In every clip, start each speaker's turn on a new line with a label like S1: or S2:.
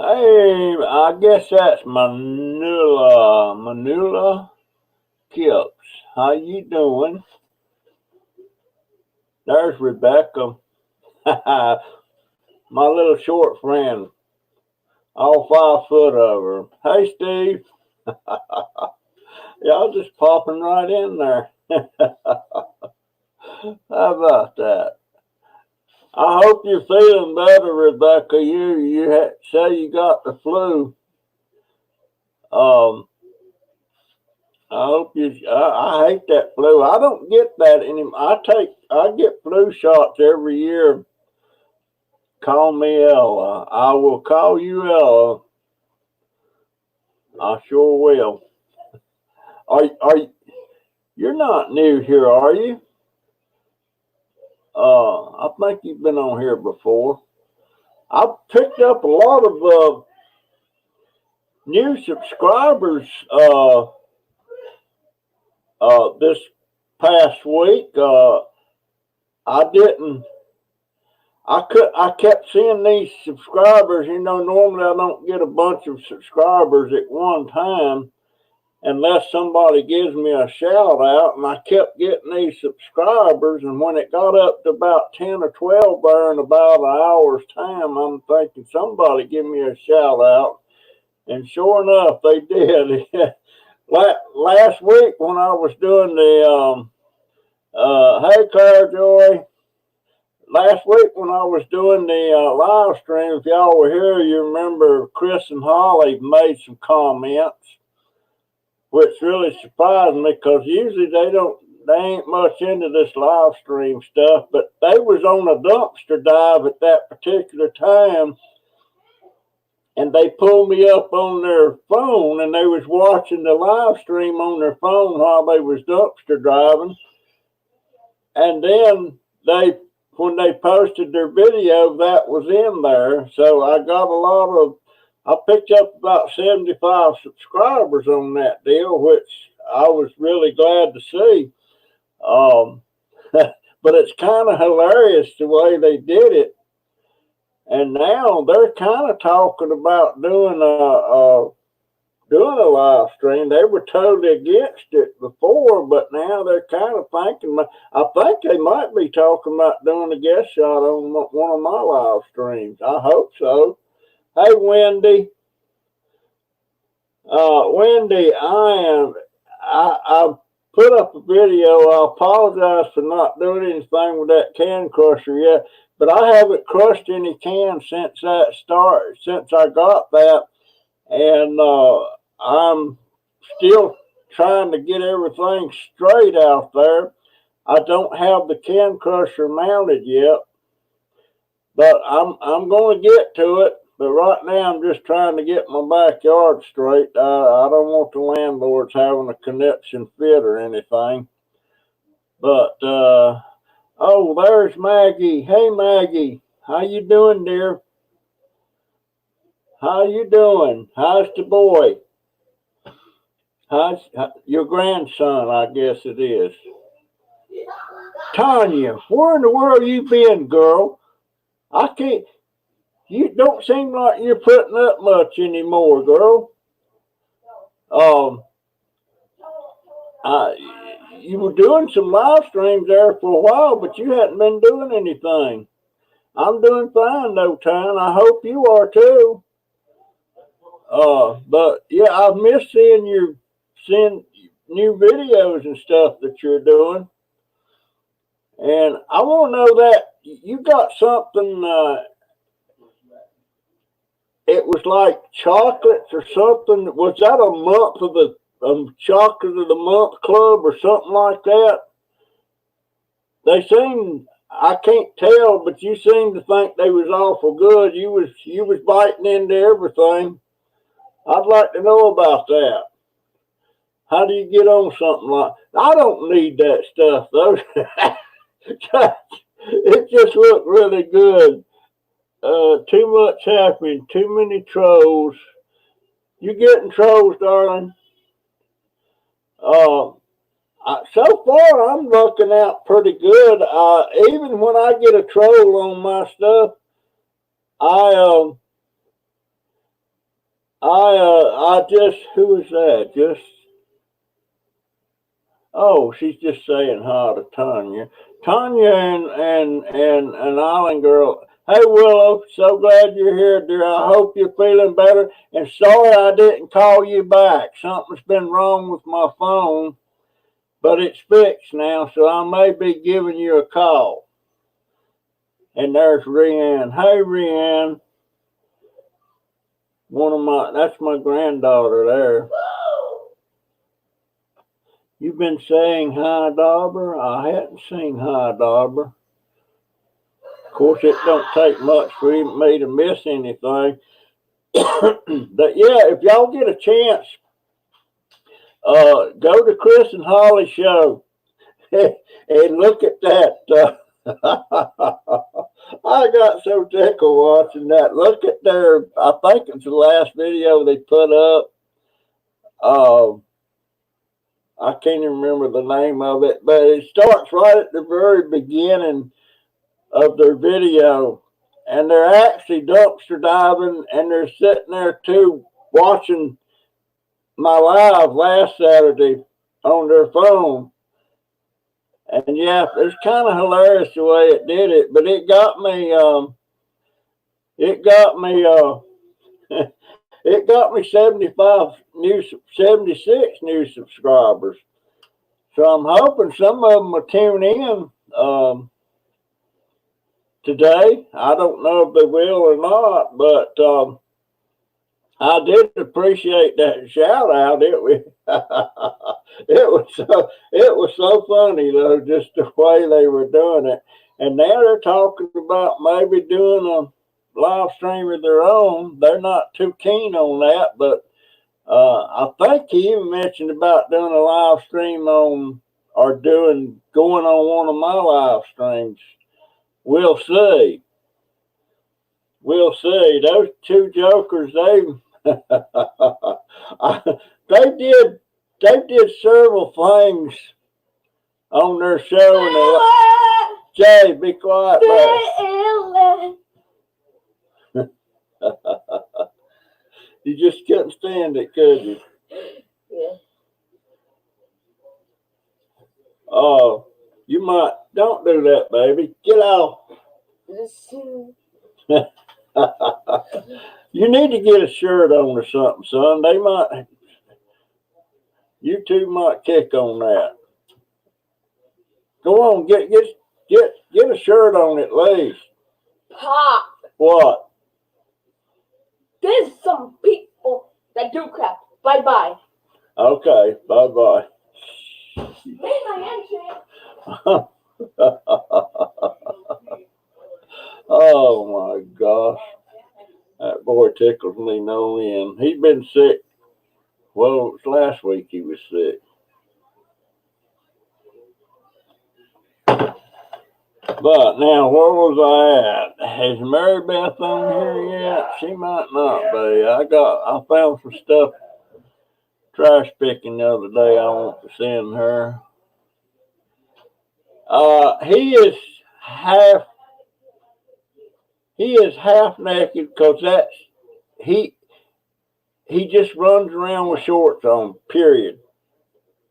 S1: Hey, I guess that's Manula Kips. How you doing? There's Rebecca, my little short friend, all 5 foot of her. Hey, Steve. Y'all just popping right in there. How about that? I hope you're feeling better, Rebecca. You say you got the flu. Um, I hope you. I hate that flu. I don't get that anymore. I get flu shots every year. Call me Ella. I will call you Ella. I sure will. Are you're not new here, are you? I think you've been on here before. I've picked up a lot of new subscribers this past week. I didn't. I kept seeing these subscribers. Normally I don't get a bunch of subscribers at one time unless somebody gives me a shout out. And I kept getting these subscribers. And when it got up to about 10 or 12 there in about an hour's time, I'm thinking somebody give me a shout out. And sure enough, they did. Last week when I was doing the Hey Claire Joy, last week when I was doing the live stream, if y'all were here, you remember Chris and Holly made some comments, which really surprised me because usually they ain't much into this live stream stuff, but they was on a dumpster dive at that particular time, and they pulled me up on their phone, and they was watching the live stream on their phone while they was dumpster driving, and then when they posted their video, that was in there. So I picked up about 75 subscribers on that deal, which I was really glad to see. But it's kind of hilarious the way they did it. And now they're kind of talking about doing a live stream. They were totally against it before, but now they're kind of thinking. I think they might be talking about doing a guest shot on one of my live streams. I hope so. Hey, Wendy. Wendy, I put up a video. I apologize for not doing anything with that can crusher yet, but I haven't crushed any cans since I got that, and I'm still trying to get everything straight out there. I don't have the can crusher mounted yet, but I'm going to get to it. But right now, I'm just trying to get my backyard straight. I don't want the landlords having a connection fit or anything. But oh, there's Maggie. Hey, Maggie, how you doing, dear? How you doing? How's the boy? How's your grandson? I guess it is. Tanya, where in the world you been, girl? I can't. You don't seem like you're putting up much anymore, girl. Um, you were doing some live streams there for a while, but you hadn't been doing anything. I'm doing fine though, Tanya. I hope you are too. But yeah, I've missed seeing new videos and stuff that you're doing. And I want to know that you got something. It was like chocolates or something. Was that a month of the chocolate of the month club or something like that? They seem. I can't tell, but you seem to think they was awful good. You was biting into everything. I'd like to know about that. How do you get on something like? I don't need that stuff though. It just looked really good. Too much happening. Too many trolls. You getting trolls, darling? So far, I'm looking out pretty good. Even when I get a troll on my stuff, I Who was that? She's just saying hi to Tanya. Tanya and an island girl. Hey Willow, so glad you're here, dear. I hope you're feeling better. And sorry I didn't call you back. Something's been wrong with my phone, but it's fixed now, so I may be giving you a call. And there's Rianne. Hey Rianne. That's my granddaughter there. You've been saying hi, Dobber? I hadn't seen hi, Dobber. Of course, it don't take much for me to miss anything. But yeah, if y'all get a chance, go to Chris and Holly show and look at that. I got so tickled watching that. Look at their, I think it's the last video they put up. I can't even remember the name of it, but it starts right at the very beginning of their video, and they're actually dumpster diving, and they're sitting there too watching my live last Saturday on their phone. And yeah, it's kind of hilarious the way it did it, but it got me it got me 76 new subscribers. So I'm hoping some of them will tune in today. I don't know if they will or not, but I did appreciate that shout out. It was so funny though, just the way they were doing it. And now they're talking about maybe doing a live stream of their own. They're not too keen on that, but I think he even mentioned about doing a live stream on or going on one of my live streams. We'll see. We'll see. Those two jokers, they did several things on their show. And Jay, be quiet, you just couldn't stand it, could you?
S2: Yeah.
S1: Oh, you might. Don't do that, baby. Get off. You need to get a shirt on or something, son. You two might kick on that. Go on, get a shirt on at least.
S2: Pop.
S1: What?
S2: There's some people that do crap. Bye-bye.
S1: Okay, bye-bye.
S2: Made my handshake.
S1: Oh my gosh. That boy tickles me no end. He's been sick. Well, it was last week he was sick. But now, where was I at? Is Mary Beth on here yet? She might not be. I found some stuff trash picking the other day I want to send her. He is half naked because he just runs around with shorts on, period.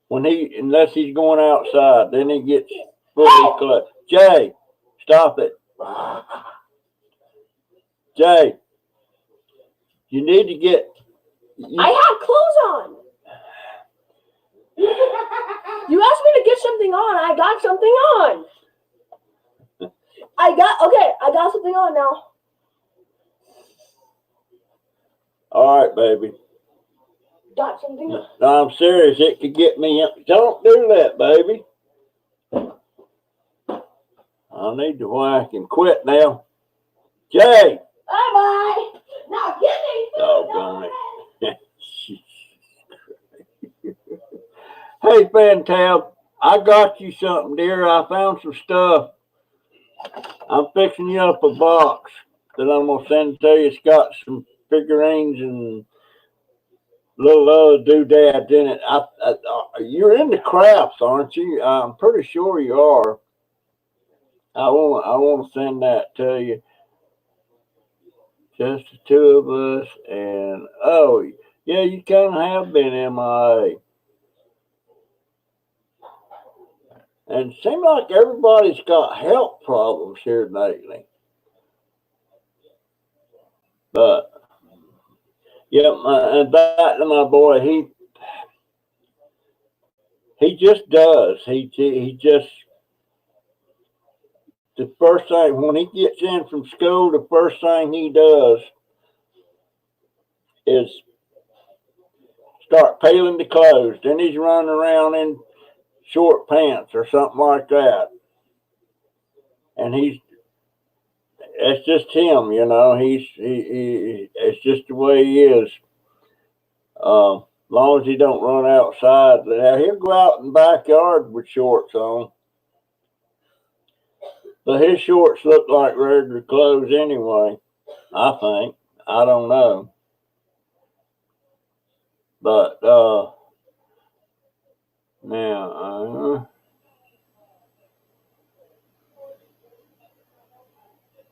S1: Unless he's going outside, then he gets fully clothed. Jay, stop it. Jay, you need to get.
S2: I have clothes on. You asked me to get something on. I got something on. I got something on now.
S1: All right, baby.
S2: Got something on.
S1: No, I'm serious. It could get me. Don't do that, baby. I need to whack and quit now. Jay.
S2: Bye-bye. Now get me.
S1: Doggone it. Hey, Fantab, I got you something, dear. I found some stuff. I'm fixing you up a box that I'm going to send to you. It's got some figurines and little other doodads in it. You're into crafts, aren't you? I'm pretty sure you are. I want to send that to you. just the two of us, and oh, yeah, you kind of have been MIA. And it seems like everybody's got health problems here lately. But, yeah, and back to my boy, he just does. He just, the first thing, when he gets in from school, the first thing he does is start peeling the clothes. Then he's running around in short pants or something like that. And it's just him, you know. It's just the way he is. As long as he don't run outside. Now, he'll go out in the backyard with shorts on. But his shorts look like regular clothes anyway, I think. I don't know. But, now,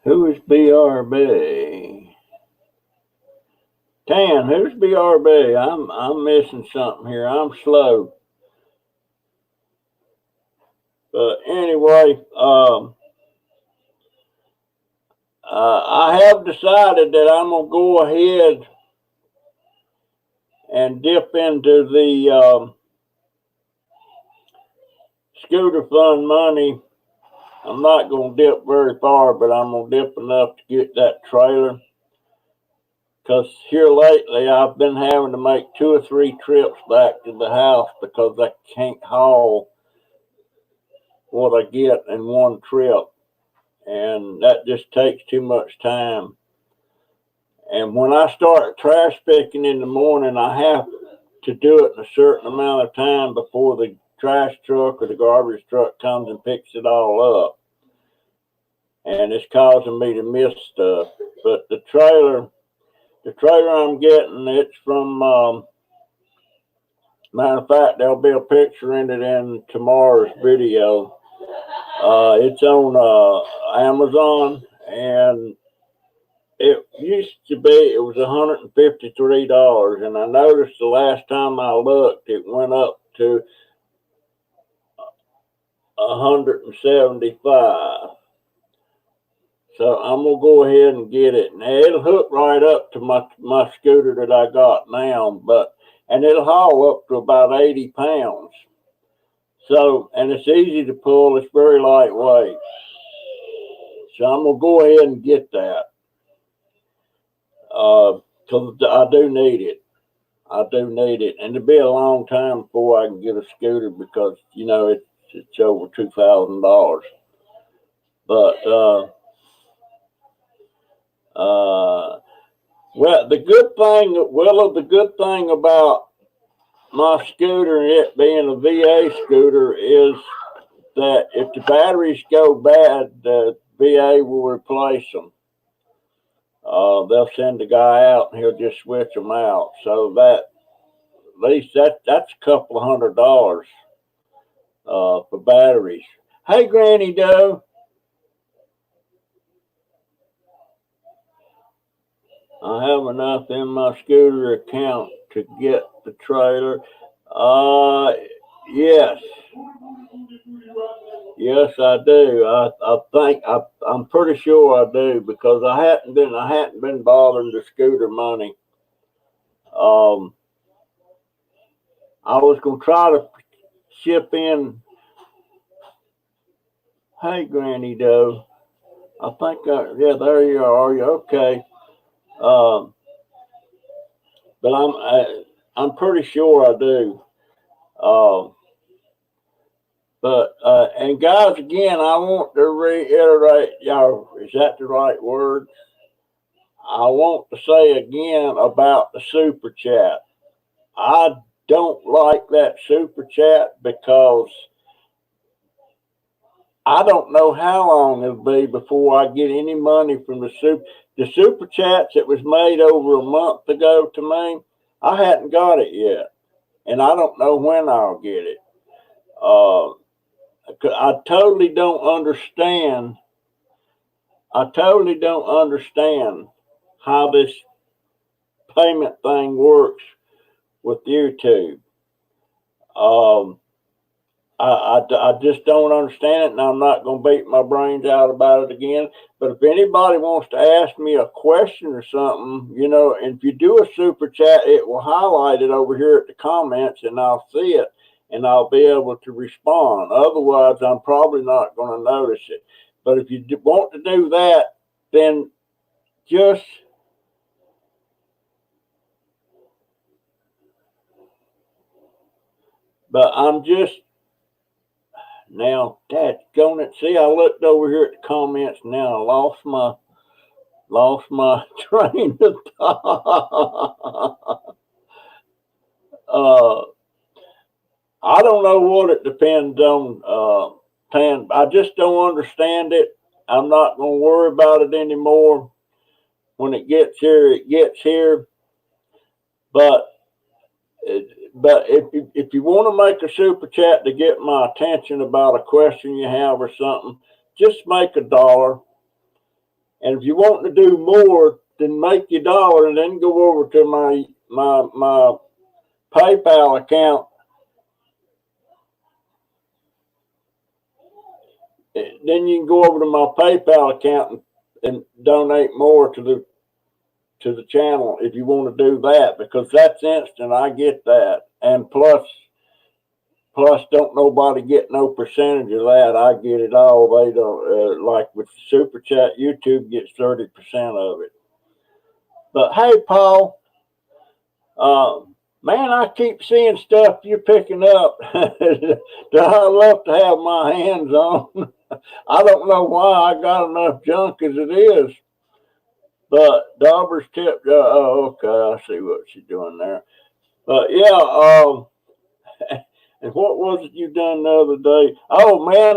S1: who is BRB? Tan, who's BRB? I'm missing something here. I'm slow. But anyway, I have decided that I'm gonna go ahead and dip into the scooter fund money. I'm not gonna dip very far, but I'm gonna dip enough to get that trailer. Because here lately, I've been having to make 2 or 3 trips back to the house because I can't haul what I get in one trip. And that just takes too much time. And when I start trash picking in the morning, I have to do it in a certain amount of time before the trash truck or the garbage truck comes and picks it all up. And it's causing me to miss stuff. But the trailer I'm getting, it's from, matter of fact, there'll be a picture in it in tomorrow's video. It's on Amazon, and it used to be, it was $153, and I noticed the last time I looked, it went up to $175. So I'm gonna go ahead and get it. Now it'll hook right up to my scooter that I got now, and it'll haul up to about 80 pounds. So, and it's easy to pull, it's very lightweight. So I'm gonna go ahead and get that. Because I do need it. I do need it. And it'll be a long time before I can get a scooter because, you know, it's over $2,000. But, well, the good thing about my scooter and it being a VA scooter is that if the batteries go bad, the VA will replace them. They'll send a guy out and he'll just switch them out. So that, at least that's a couple of $100 for batteries. Hey, Granny Doe. I have enough in my scooter account to get the trailer. Yes. Yes, I do. I think I'm pretty sure I do because I hadn't been bothering the scooter money. I was gonna try to ship in. Hey, Granny Doe. I think yeah, there you are. You okay? But I'm pretty sure I do. But and guys, again, I want to reiterate, y'all. Is that the right word? I want to say again about the super chat. I don't like that super chat because I don't know how long it'll be before I get any money from the super chats that was made over a month ago to me. I hadn't got it yet, and I don't know when I'll get it. I totally don't understand. how this payment thing works with YouTube. I just don't understand it, and I'm not going to beat my brains out about it again. But if anybody wants to ask me a question or something, you know, and if you do a super chat, it will highlight it over here at the comments, and I'll see it, and I'll be able to respond. Otherwise, I'm probably not going to notice it. But if you want to do that, then just but I'm just now, Dad, going it. See, I looked over here at the comments. Now I lost my train of thought. I don't know what it depends on. I just don't understand it. I'm not going to worry about it anymore. When it gets here, it gets here. But if you want to make a super chat to get my attention about a question you have or something, just make $1. And if you want to do more, then make your $1 and then go over to my PayPal account. Then you can go over to my PayPal account and donate more to the channel if you want to do that, because that's instant. I get that, and plus don't nobody get no percentage of that. I get it all. They don't like with super chat. YouTube gets 30% of it. But hey, Paul, man, I keep seeing stuff you're picking up that I love to have my hands on. I don't know why I got enough junk as it is. But Dobbers tip. Oh, okay, I see what she's doing there. But yeah, and what was it you done the other day? Oh man,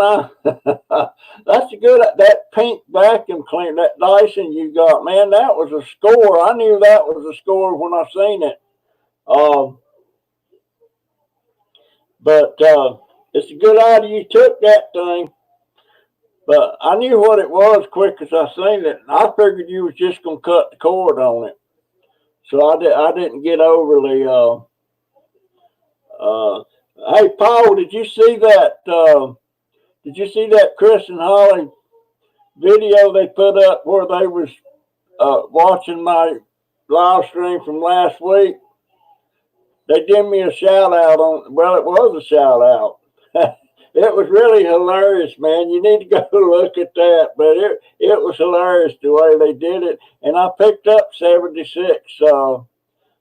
S1: that's a good. That pink vacuum cleaner, that Dyson you got, man, that was a score. I knew that was a score when I seen it. But it's a good idea you took that thing. But I knew what it was quick as I seen it. And I figured you was just gonna cut the cord on it. So I didn't get overly hey Paul, did you see that Chris and Holly video they put up where they was watching my live stream from last week? They gave me a shout out on, well, it was a shout out. It was really hilarious, man. You need to go look at that. But it was hilarious the way they did it. And I picked up 76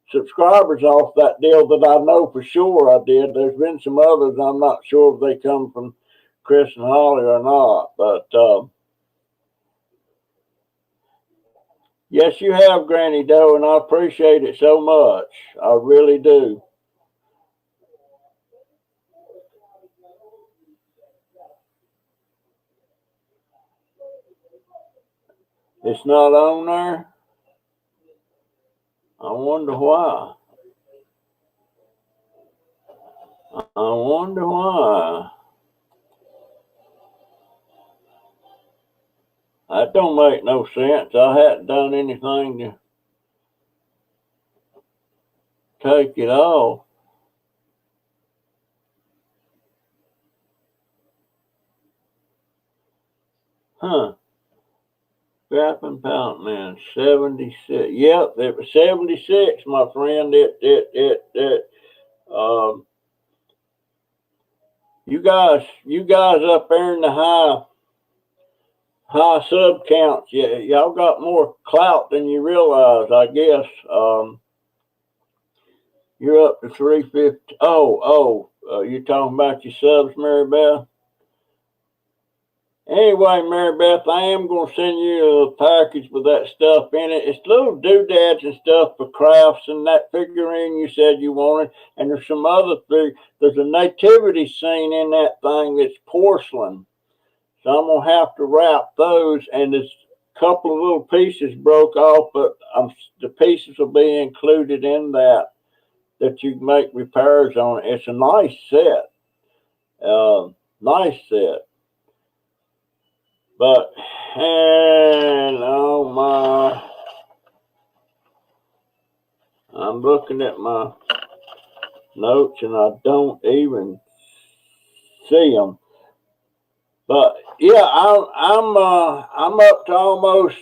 S1: subscribers off that deal that I know for sure I did. There's been some others. I'm not sure if they come from Chris and Holly or not. But yes, you have, Granny Doe, and I appreciate it so much. I really do. It's not on there. I wonder why. I wonder why. That don't make no sense. I hadn't done anything to take it off. Huh. Scrap and Pound Man, 76. Yep, it was 76, my friend. You guys up there in the high sub counts, yeah, y'all got more clout than you realize, I guess. You're up to 350. You're talking about your subs, Mary Beth? Anyway, Mary Beth, I am going to send you a package with that stuff in it. It's little doodads and stuff for crafts, and that figurine you said you wanted. And there's some other things. There's a nativity scene in that thing that's porcelain. So I'm going to have to wrap those, and there's a couple of little pieces broke off, but the pieces will be included in that you can make repairs on. It's a nice set. Nice set. But, and oh my, I'm looking at my notes and I don't even see them. But yeah, I'm up to almost.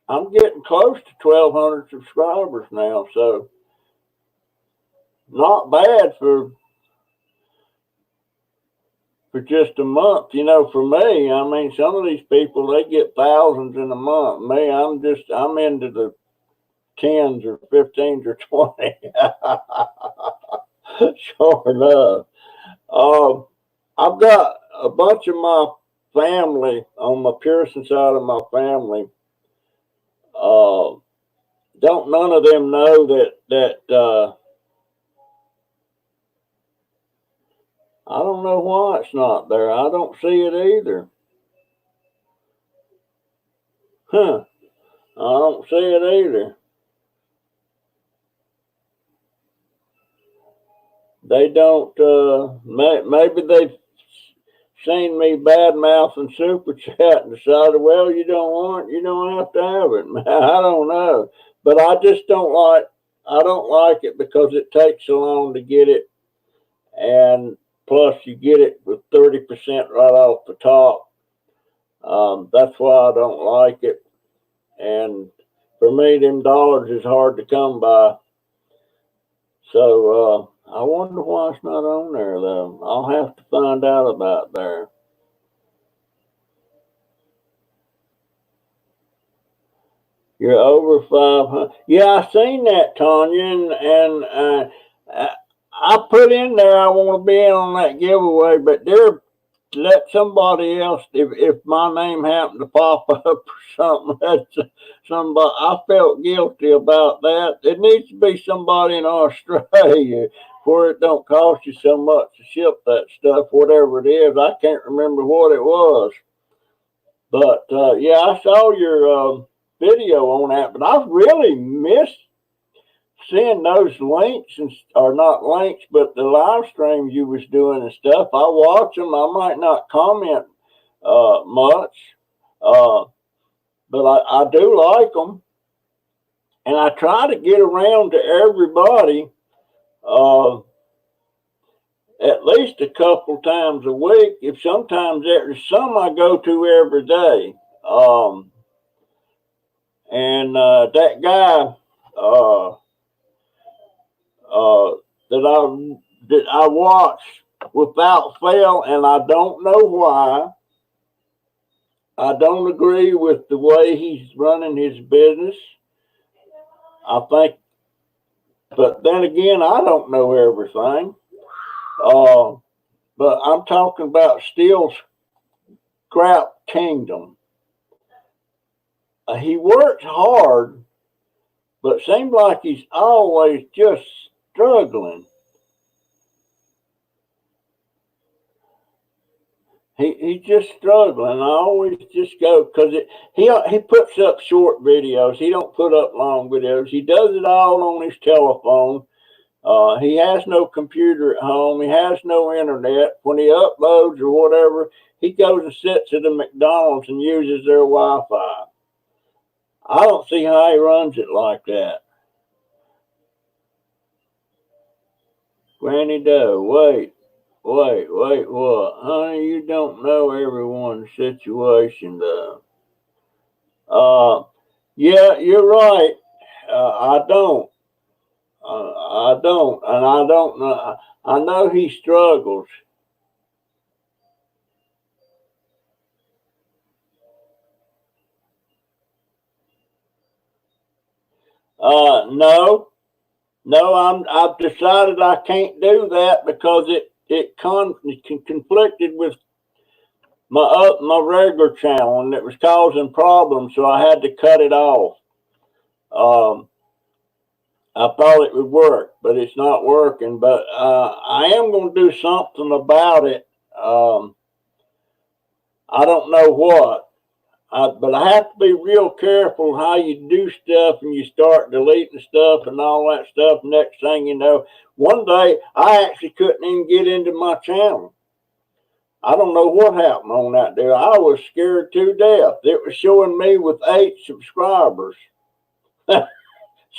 S1: I'm getting close to 1,200 subscribers now, so not bad for just a month. You know, for me, I mean, some of these people they get thousands in a month. Me, I'm into the tens or 15s or 20. Sure enough. I've got a bunch of my family on my Pearson side of my family. Don't none of them know that I don't know why it's not there. I don't see it either. Huh. I don't see it either. They don't, maybe they've seen me bad mouthing super chat and decided, well, you don't have to have it. I don't know. But I don't like it because it takes so long to get it. And plus you get it with 30% right off the top. That's why I don't like it. And for me, them dollars is hard to come by. So I wonder why it's not on there though. I'll have to find out about there. You're over 500. Yeah, I seen that, Tanya, and I put in there I want to be in on that giveaway, but they're let somebody else. If my name happened to pop up or something, that's somebody. I felt guilty about that. It needs to be somebody in Australia where it don't cost you so much to ship that stuff, whatever it is. I can't remember what it was, but yeah, I saw your video on that, but I really missed seeing those links and or not links, but the live streams you was doing and stuff. I watch them. I might not comment much, uh, but I do like them, and I try to get around to everybody uh, at least a couple times a week. If sometimes there's some I go to every day, and that guy. Uh, that I watch without fail, and I don't know why. I don't agree with the way he's running his business. I think, but then again, I don't know everything. But I'm talking about Steel Scrap Kingdom. He works hard, but seems like he's always just struggling. He's just struggling. I always just go because he puts up short videos. He don't put up long videos. He does it all on his telephone. He has no computer at home. He has no internet. When he uploads or whatever, he goes and sits at a McDonald's and uses their Wi-Fi. I don't see how he runs it like that. Granny Doe, wait, what? Honey, you don't know everyone's situation, though. Yeah, you're right. I don't. I don't. And I don't know. I know he struggles. No. I've decided I can't do that because it conflicted with my regular channel and it was causing problems, so I had to cut it off. I thought it would work, but it's not working. But I am going to do something about it. I don't know what. But I have to be real careful how you do stuff and you start deleting stuff and all that stuff. Next thing you know, one day I actually couldn't even get into my channel. I don't know what happened on that there. I was scared to death. It was showing me with 8 subscribers.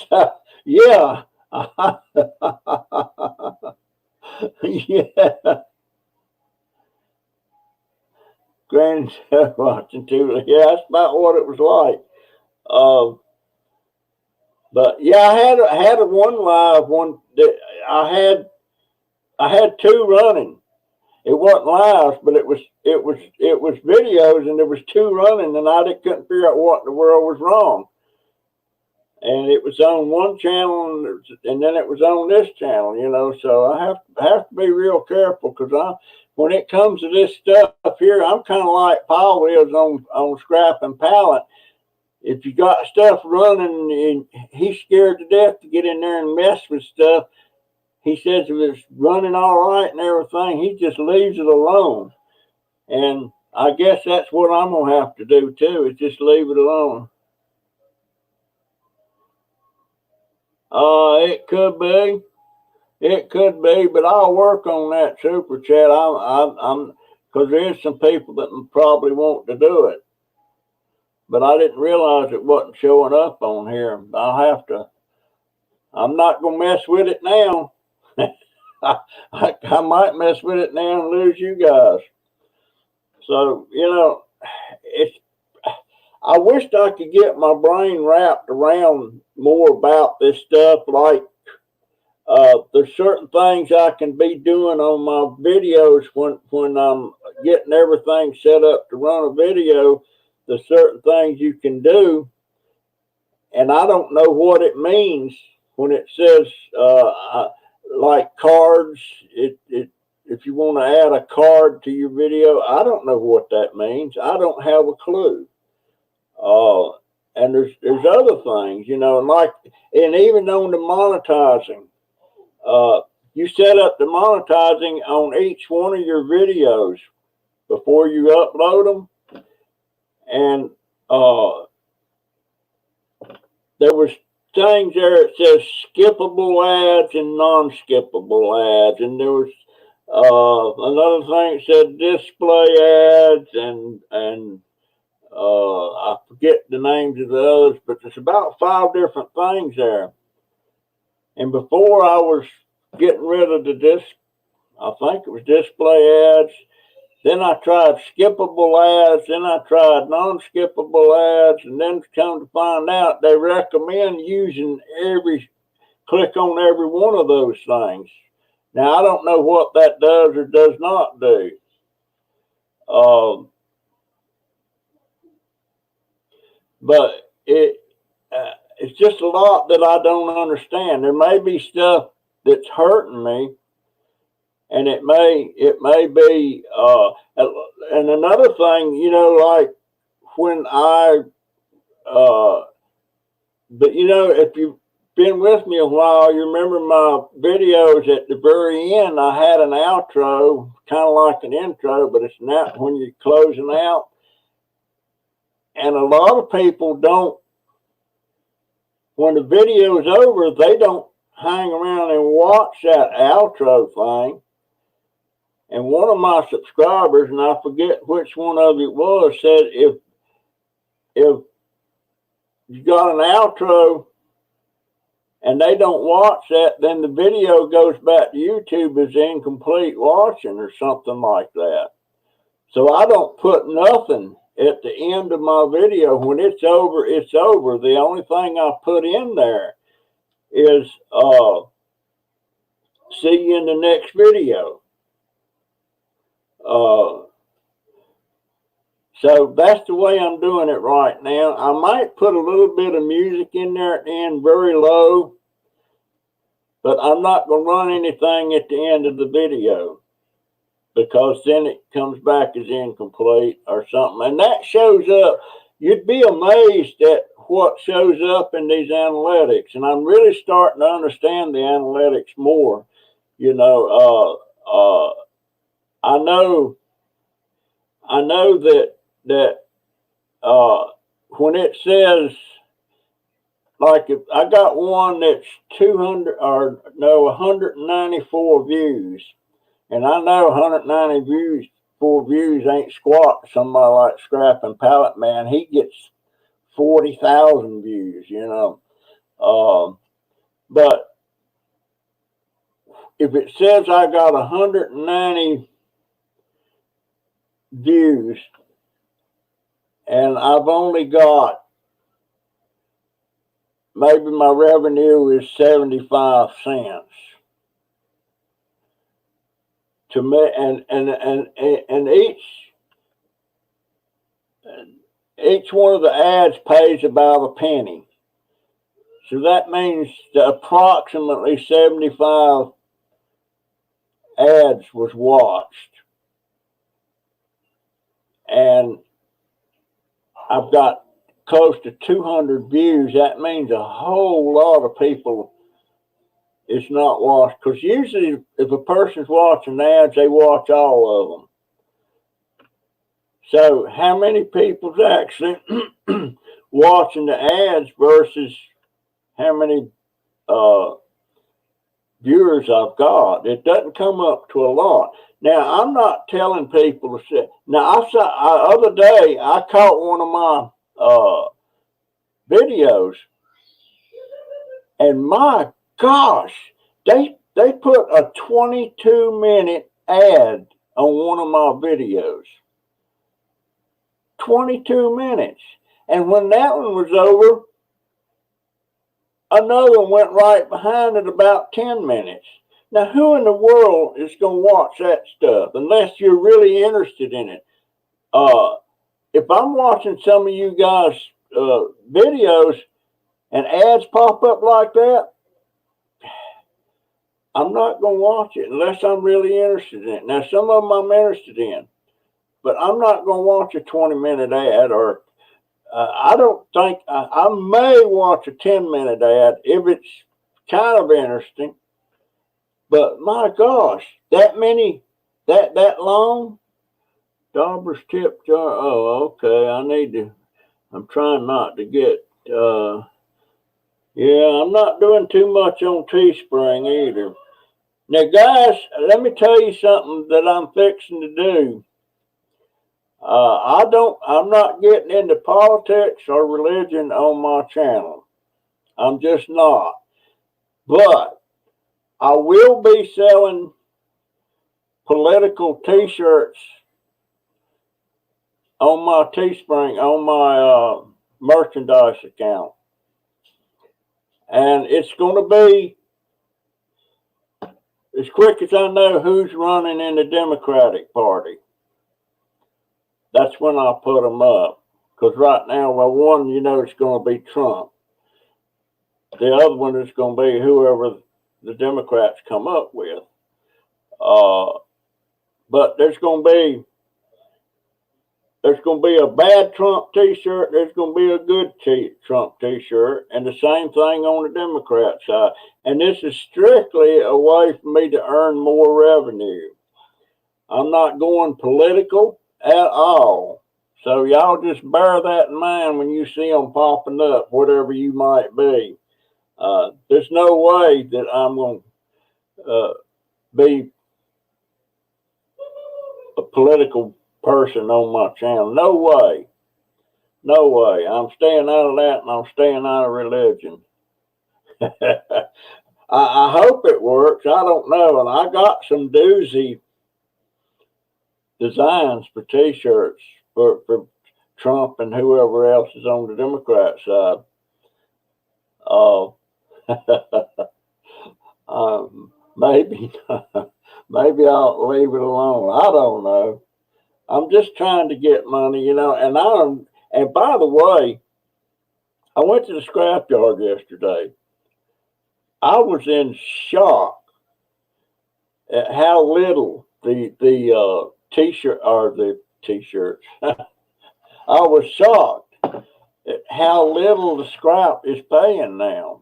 S1: So, yeah. Yeah. Grandson watching too. Yeah, that's about what it was like. Uh, but yeah, I had a one live one that I had two running. It wasn't live, but it was videos, and there was two running, and couldn't figure out what in the world was wrong. And it was on one channel, and then it was on this channel, So I have to be real careful because when it comes to this stuff here, I'm kind of like Paul is on Scrap and Pallet. If you got stuff running and he's scared to death to get in there and mess with stuff, he says if it's running all right and everything, he just leaves it alone. And I guess that's what I'm going to have to do too, is just leave it alone. It could be. It could be, but I'll work on that super chat. I'm because there's some people that probably want to do it, but I didn't realize it wasn't showing up on here. I'll have to. I'm not gonna mess with it now. I might mess with it now and lose you guys. So it's. I wished I could get my brain wrapped around more about this stuff, like. There's certain things I can be doing on my videos when I'm getting everything set up to run a video. There's certain things you can do, and I don't know what it means when it says like cards. If you want to add a card to your video, I don't know what that means. I don't have a clue. And there's other things, and even on the monetizing. You set up the monetizing on each one of your videos before you upload them, and there was things there that says skippable ads and non-skippable ads, and there was another thing that said display ads, and I forget the names of the others, but there's about 5 different things there. And before I was getting rid of I think it was display ads. Then I tried skippable ads. Then I tried non-skippable ads. And then come to find out they recommend using click on every one of those things. Now, I don't know what that does or does not do. But it's just a lot that I don't understand. There may be stuff that's hurting me, and it may be. And another thing, like when but if you've been with me a while, you remember my videos at the very end. I had an outro, kind of like an intro, but it's not when you're closing out. And a lot of people don't. When the video is over, they don't hang around and watch that outro thing. And one of my subscribers, and I forget which one of it was, said if you got an outro and they don't watch that, then the video goes back to YouTube as incomplete watching or something like that. So I don't put nothing at the end of my video. When it's over, it's over. The only thing I put in there is see you in the next video. So that's the way I'm doing it right now. I might put a little bit of music in there at the end, very low, but I'm not going to run anything at the end of the video, because then it comes back as incomplete or something. And that shows up. You'd be amazed at what shows up in these analytics. And I'm really starting to understand the analytics more. I know that when it says, like, if I got one that's 194 views, and I know 194 views ain't squat to somebody like Scrap and Pallet Man. He gets 40,000 views, But if it says I got 190 views and I've only got, maybe my revenue is 75 cents to me, and each one of the ads pays about a penny. So that means that approximately 75 ads was watched. And I've got close to 200 views. That means a whole lot of people is not watched. Because usually if a person's watching ads, they watch all of them. So how many people's actually watching the ads versus how many viewers I've got? It doesn't come up to a lot. Now, I'm not telling people to sit. Now, other day, I caught one of my videos, and my gosh, they put a 22-minute ad on one of my videos. 22 minutes. And when that one was over, another one went right behind it about 10 minutes. Now, who in the world is going to watch that stuff unless you're really interested in it? If I'm watching some of you guys' videos and ads pop up like that, I'm not going to watch it unless I'm really interested in it. Now, some of them I'm interested in, but I'm not going to watch a 20-minute ad, or I don't think, I may watch a 10-minute ad if it's kind of interesting. But my gosh, that many, that long? Dobbers tip jar. Oh, okay. I'm trying not to get, yeah, I'm not doing too much on Teespring either. Now, guys, let me tell you something that I'm fixing to do. I'm not getting into politics or religion on my channel. I'm just not. But I will be selling political t-shirts on my Teespring, on my merchandise account. And it's going to be as quick as I know who's running in the Democratic Party. That's when I'll put them up. Because right now, well, one, it's going to be Trump. The other one is going to be whoever the Democrats come up with. But there's going to be a bad Trump t-shirt. There's going to be a good Trump t-shirt. And the same thing on the Democrat side. And this is strictly a way for me to earn more revenue. I'm not going political at all. So y'all just bear that in mind when you see them popping up, whatever you might be. There's no way that I'm going to be a political person on my channel. No way. No way. I'm staying out of that, and I'm staying out of religion. I hope it works. I don't know. And I got some doozy designs for t-shirts for Trump and whoever else is on the Democrat side. Maybe I'll leave it alone. I don't know. I'm just trying to get money, and and by the way, I went to the scrapyard yesterday. I was in shock at how little the t-shirt or the t-shirts. I was shocked at how little the scrap is paying now.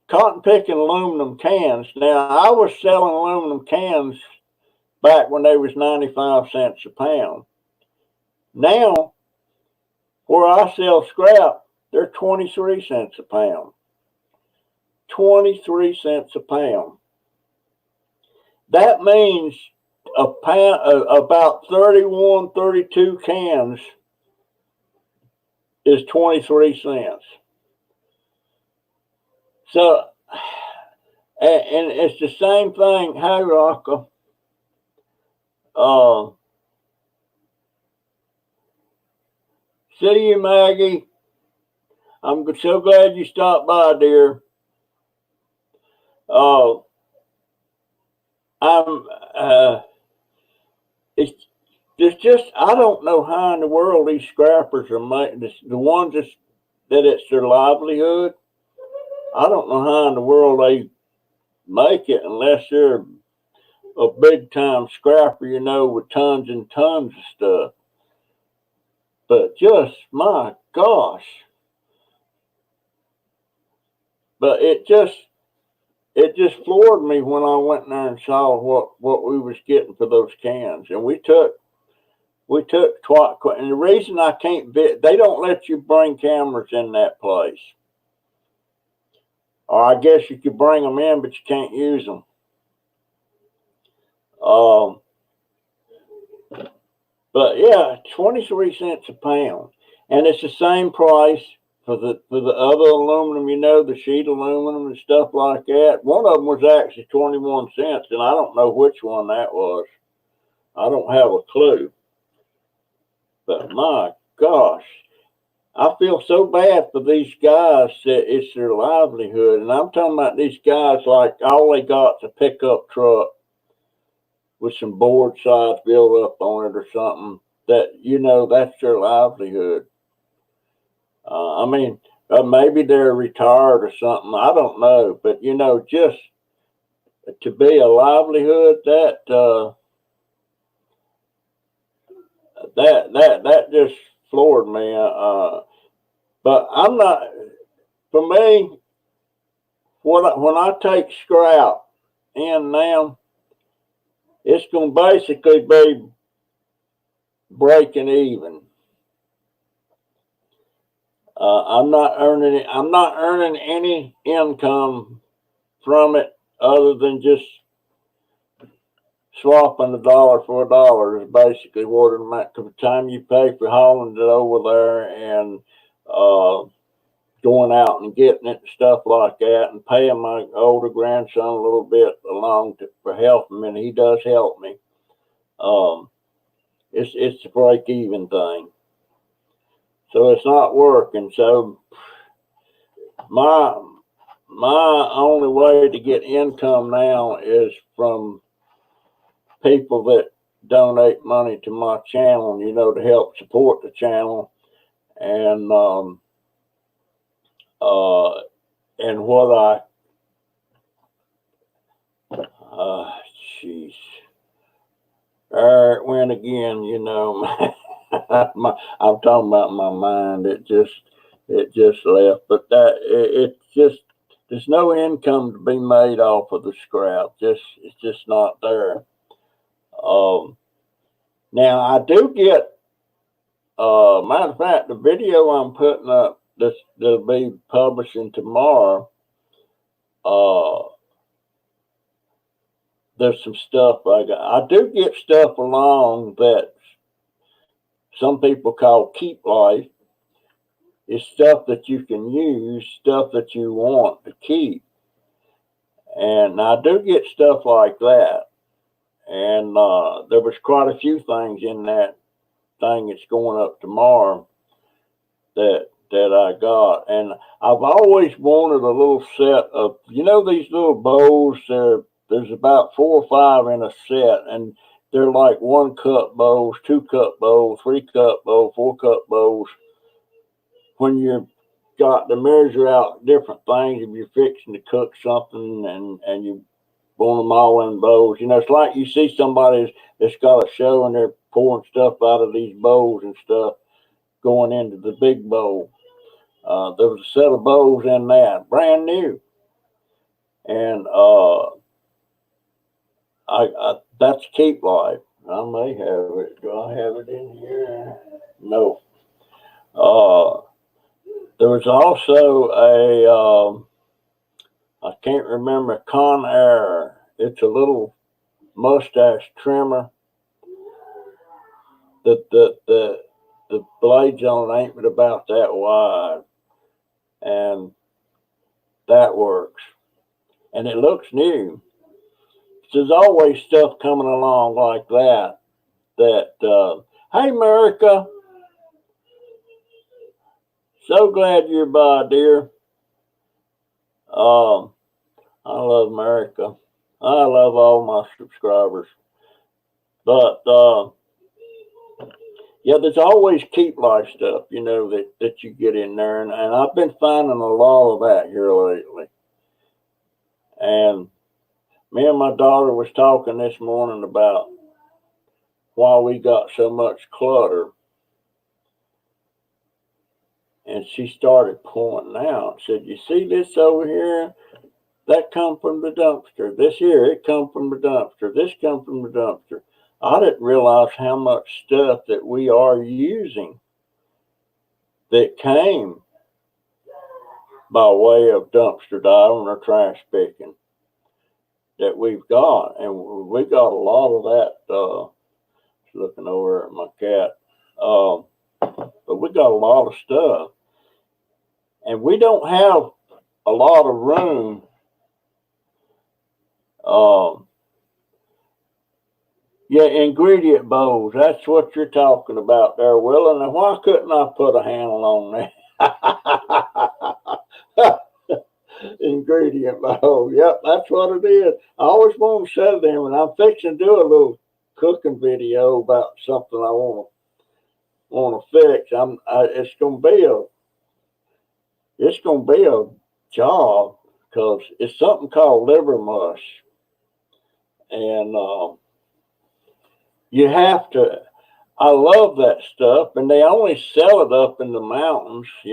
S1: Cotton picking aluminum cans. Now, I was selling aluminum cans back when they was 95 cents a pound. Now, where I sell scrap, they're 23 cents a pound. 23 cents a pound. That means a pound, about 31, 32 cans is 23 cents. So, and it's the same thing. Hey, Rocco. See you, Maggie. I'm so glad you stopped by, dear. It's just, I don't know how in the world these scrappers are making the ones that it's their livelihood. I don't know how in the world they make it unless they're a big time scrapper, with tons and tons of stuff. But just, my gosh. But it just floored me when I went in there and saw what we was getting for those cans. And we took twice. And the reason I can't they don't let you bring cameras in that place. Or I guess you could bring them in, but you can't use them. But yeah, 23 cents a pound. And it's the same price for the other aluminum, the sheet aluminum and stuff like that. One of them was actually 21 cents, and I don't know which one that was. I don't have a clue. But my gosh, I feel so bad for these guys that it's their livelihood. And I'm talking about these guys like all they got's a pickup truck with some board sides built up on it or something that, that's their livelihood. Maybe they're retired or something. I don't know. But, just to be a livelihood, that just floored me. But I'm not, for me, when I take scrap in now, it's going to basically be breaking even. I'm not earning any income from it other than just swapping a dollar for a dollar is basically what it meant. By the time you pay for hauling it over there and going out and getting it and stuff like that, and paying my older grandson a little bit along for helping me, and he does help me. It's a break even thing. So it's not working. So my only way to get income now is from people that donate money to my channel, to help support the channel. And what jeez. There it went again, I'm talking about my mind. It just left. But it's just, there's no income to be made off of the scrap. It's just not there. Now I do get, matter of fact, the video I'm putting up that'll be publishing tomorrow. There's some stuff I do get stuff along that some people call keep life. It's stuff that you can use, stuff that you want to keep. And I do get stuff like that. And there was quite a few things in that thing that's going up tomorrow that I got. And I've always wanted a little set of, these little bowls. There's about 4 or 5 in a set, and they're like 1 cup bowls, 2 cup bowls, 3 cup bowls, 4 cup bowls. When you've got to measure out different things, if you're fixing to cook something and you want them all in bowls, it's like you see somebody that's got a show and they're pouring stuff out of these bowls and stuff going into the big bowl. There was a set of bowls in that, brand new. And that's keep life. I may have it. Do I have it in here? No. There was also I can't remember, Conair. It's a little mustache trimmer. The the blades on it ain't but about that wide, and that works, and it looks new. There's always stuff coming along like that. Hey, America, so glad you're by, dear. I love America. I love all my subscribers. But yeah, there's always keep life stuff, that you get in there, and I've been finding a lot of that here lately. And me and my daughter was talking this morning about why we got so much clutter. And she started pointing out, said, "You see this over here? That come from the dumpster. This here, it come from the dumpster. This come from the dumpster." I didn't realize how much stuff that we are using that came by way of dumpster diving or trash picking that we've got. And we got a lot of that. Looking over at my cat. But we got a lot of stuff. And we don't have a lot of room. Yeah, ingredient bowls. That's what you're talking about there, Will. And why couldn't I put a handle on that? Ingredient bowl. Yep, that's what it is. I always want to show them, and I'm fixing to do a little cooking video about something I want to fix. It's gonna be a job, because it's something called liver mush, and you have to. I love that stuff, and they only sell it up in the mountains. They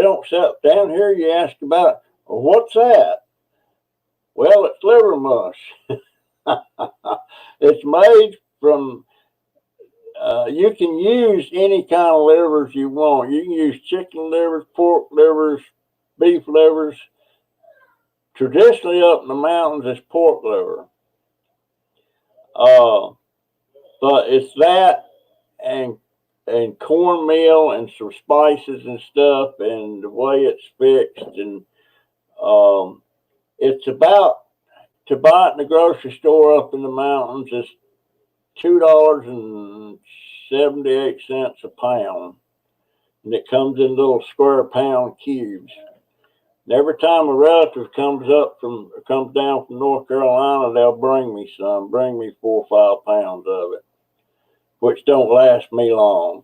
S1: don't sell it down here. You ask about, well, what's that? Well, it's liver mush. It's made from. You can use any kind of livers you want. You can use chicken livers, pork livers, beef livers. Traditionally, up in the mountains, it's pork liver. But it's that and cornmeal and some spices and stuff, and the way it's fixed, and it's about, to buy it in the grocery store up in the mountains, it's $2.78 a pound, and it comes in little square pound cubes. And every time a relative comes down from North Carolina, they'll bring me 4 or 5 pounds of it, which don't last me long.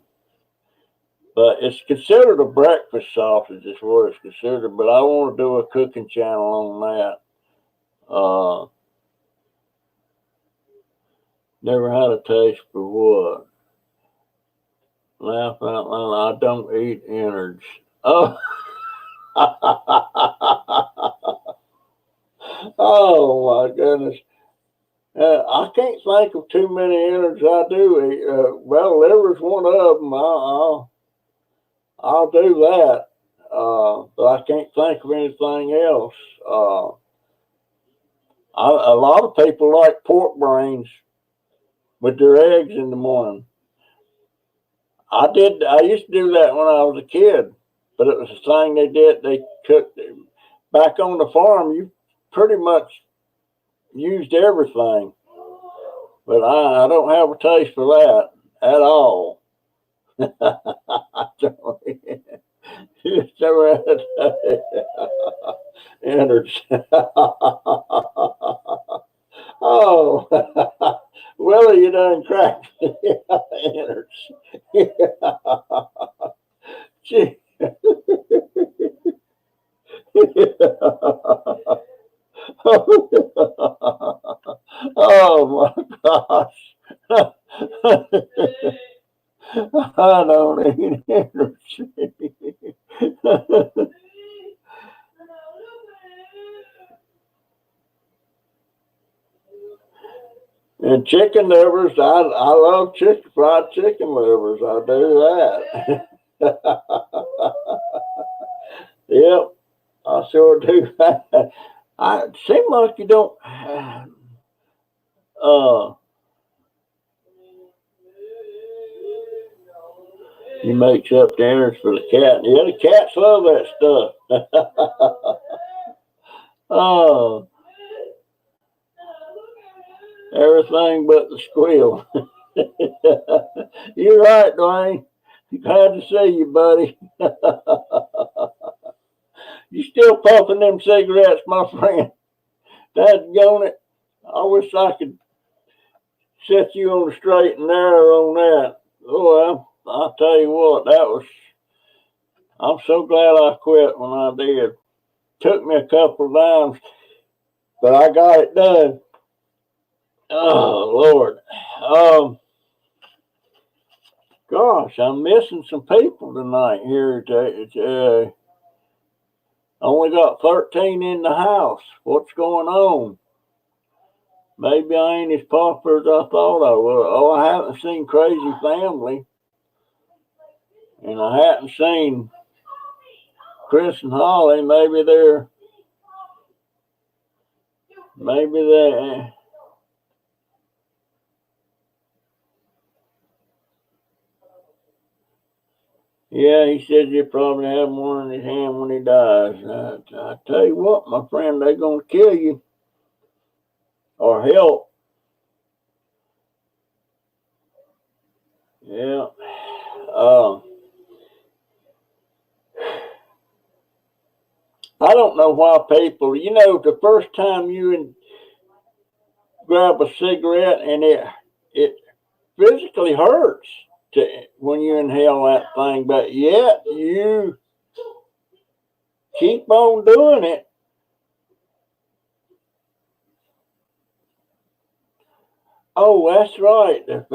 S1: But it's considered a breakfast sausage, is what it's considered. But I want to do a cooking channel on that. Never had a taste for what? Laugh out loud. I don't eat innards. Oh. Oh my goodness. I can't think of too many innards I do eat. Well, liver's one of them. I'll do that. But I can't think of anything else. A lot of people like pork brains with their eggs in the morning. I used to do that when I was a kid, but it was the thing they did. They cooked back on the farm. You pretty much used everything, but I don't have a taste for that at all. I don't. Innards. Oh, Willie, you done cracked me. Innards. Gee. Oh my gosh. I don't eat innards. And chicken livers, I love fried chicken livers. I do that. Yep, I sure do that. It seems like you don't. He makes up dinners for the cat. Yeah, the cats love that stuff. Oh, everything but the squeal. You're right, Dwayne. Glad to see you, buddy. You still puffing them cigarettes, my friend? Dadgone it. I wish I could set you on the straight and narrow on that. Oh, well, I'll tell you what, I'm so glad I quit when I did. Took me a couple of times, but I got it done. Oh, Lord. Gosh, I'm missing some people tonight here. Only got 13 in the house. What's going on? Maybe I ain't as popular as I thought I was. Oh, I haven't seen Crazy Family. And I hadn't seen Chris and Holly. Maybe they. Yeah, he said you probably have more in his hand when he dies. I tell you what, my friend, they're gonna kill you or help. Yeah. I don't know why people, the first time you grab a cigarette and it physically hurts when you inhale that thing, but yet you keep on doing it. Oh, that's right. This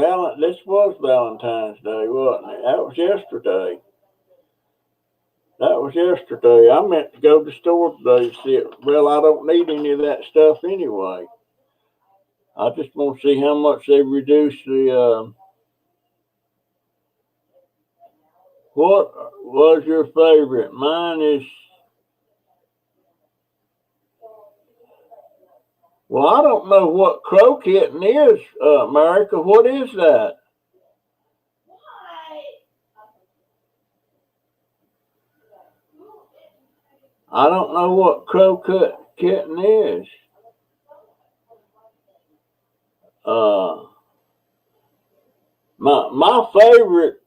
S1: was Valentine's Day, wasn't it? That was yesterday. I meant to go to the store today to see it. Well, I don't need any of that stuff anyway. I just want to see how much they reduced the. What was your favorite? Mine is. Well, I don't know what croquetting is, America. What is that? I don't know what croquetting is.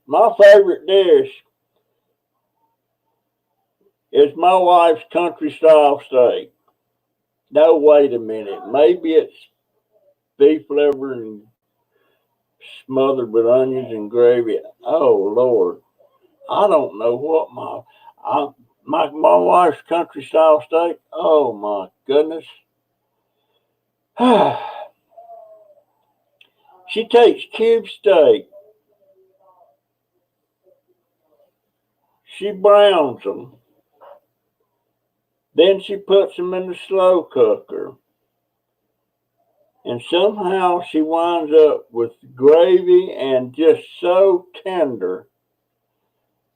S1: My favorite dish is my wife's country style steak. No, wait a minute. Maybe it's beef liver and smothered with onions and gravy. Oh Lord, I don't know what my wife's country style steak. Oh my goodness. She takes cube steak. She browns them. Then she puts them in the slow cooker. And somehow she winds up with gravy and just so tender.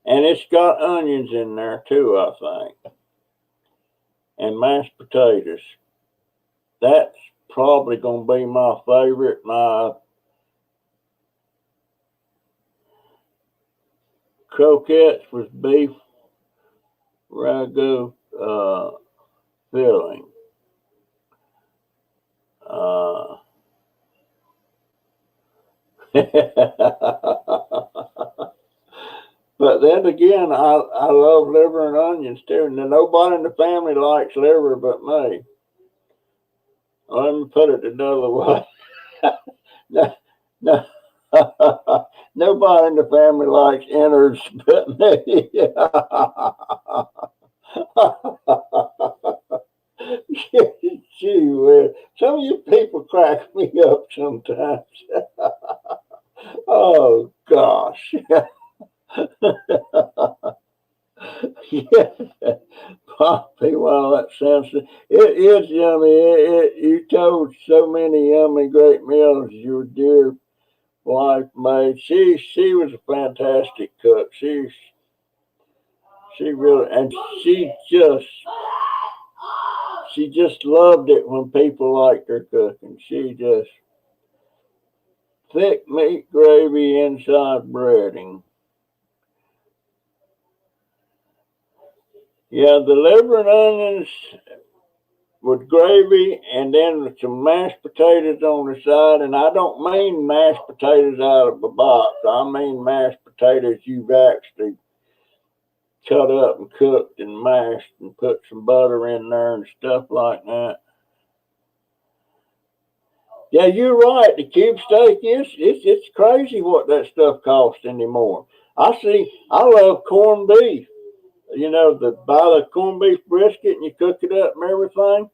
S1: And it's got onions in there too, I think. And mashed potatoes. That's probably going to be my favorite. My croquettes with beef ragu filling. But then again, I love liver and onions too. And nobody in the family likes liver but me. Let me put it another way. no, nobody in the family likes innards but me. Gee whiz. Some of you people crack me up sometimes. Oh gosh. Yeah. Poppy, wow, that sounds. It is yummy. You told so many yummy, great meals your dear wife made. She was a fantastic cook. She really, and she just loved it when people liked her cooking. She just thick meat gravy inside breading. Yeah, the liver and onions with gravy, and then with some mashed potatoes on the side. And I don't mean mashed potatoes out of a box. I mean mashed potatoes you've actually cut up and cooked and mashed and put some butter in there and stuff like that. Yeah, you're right. The cube steak it's crazy what that stuff costs anymore. I love corned beef. You know, buy the corned beef brisket and you cook it up and everything.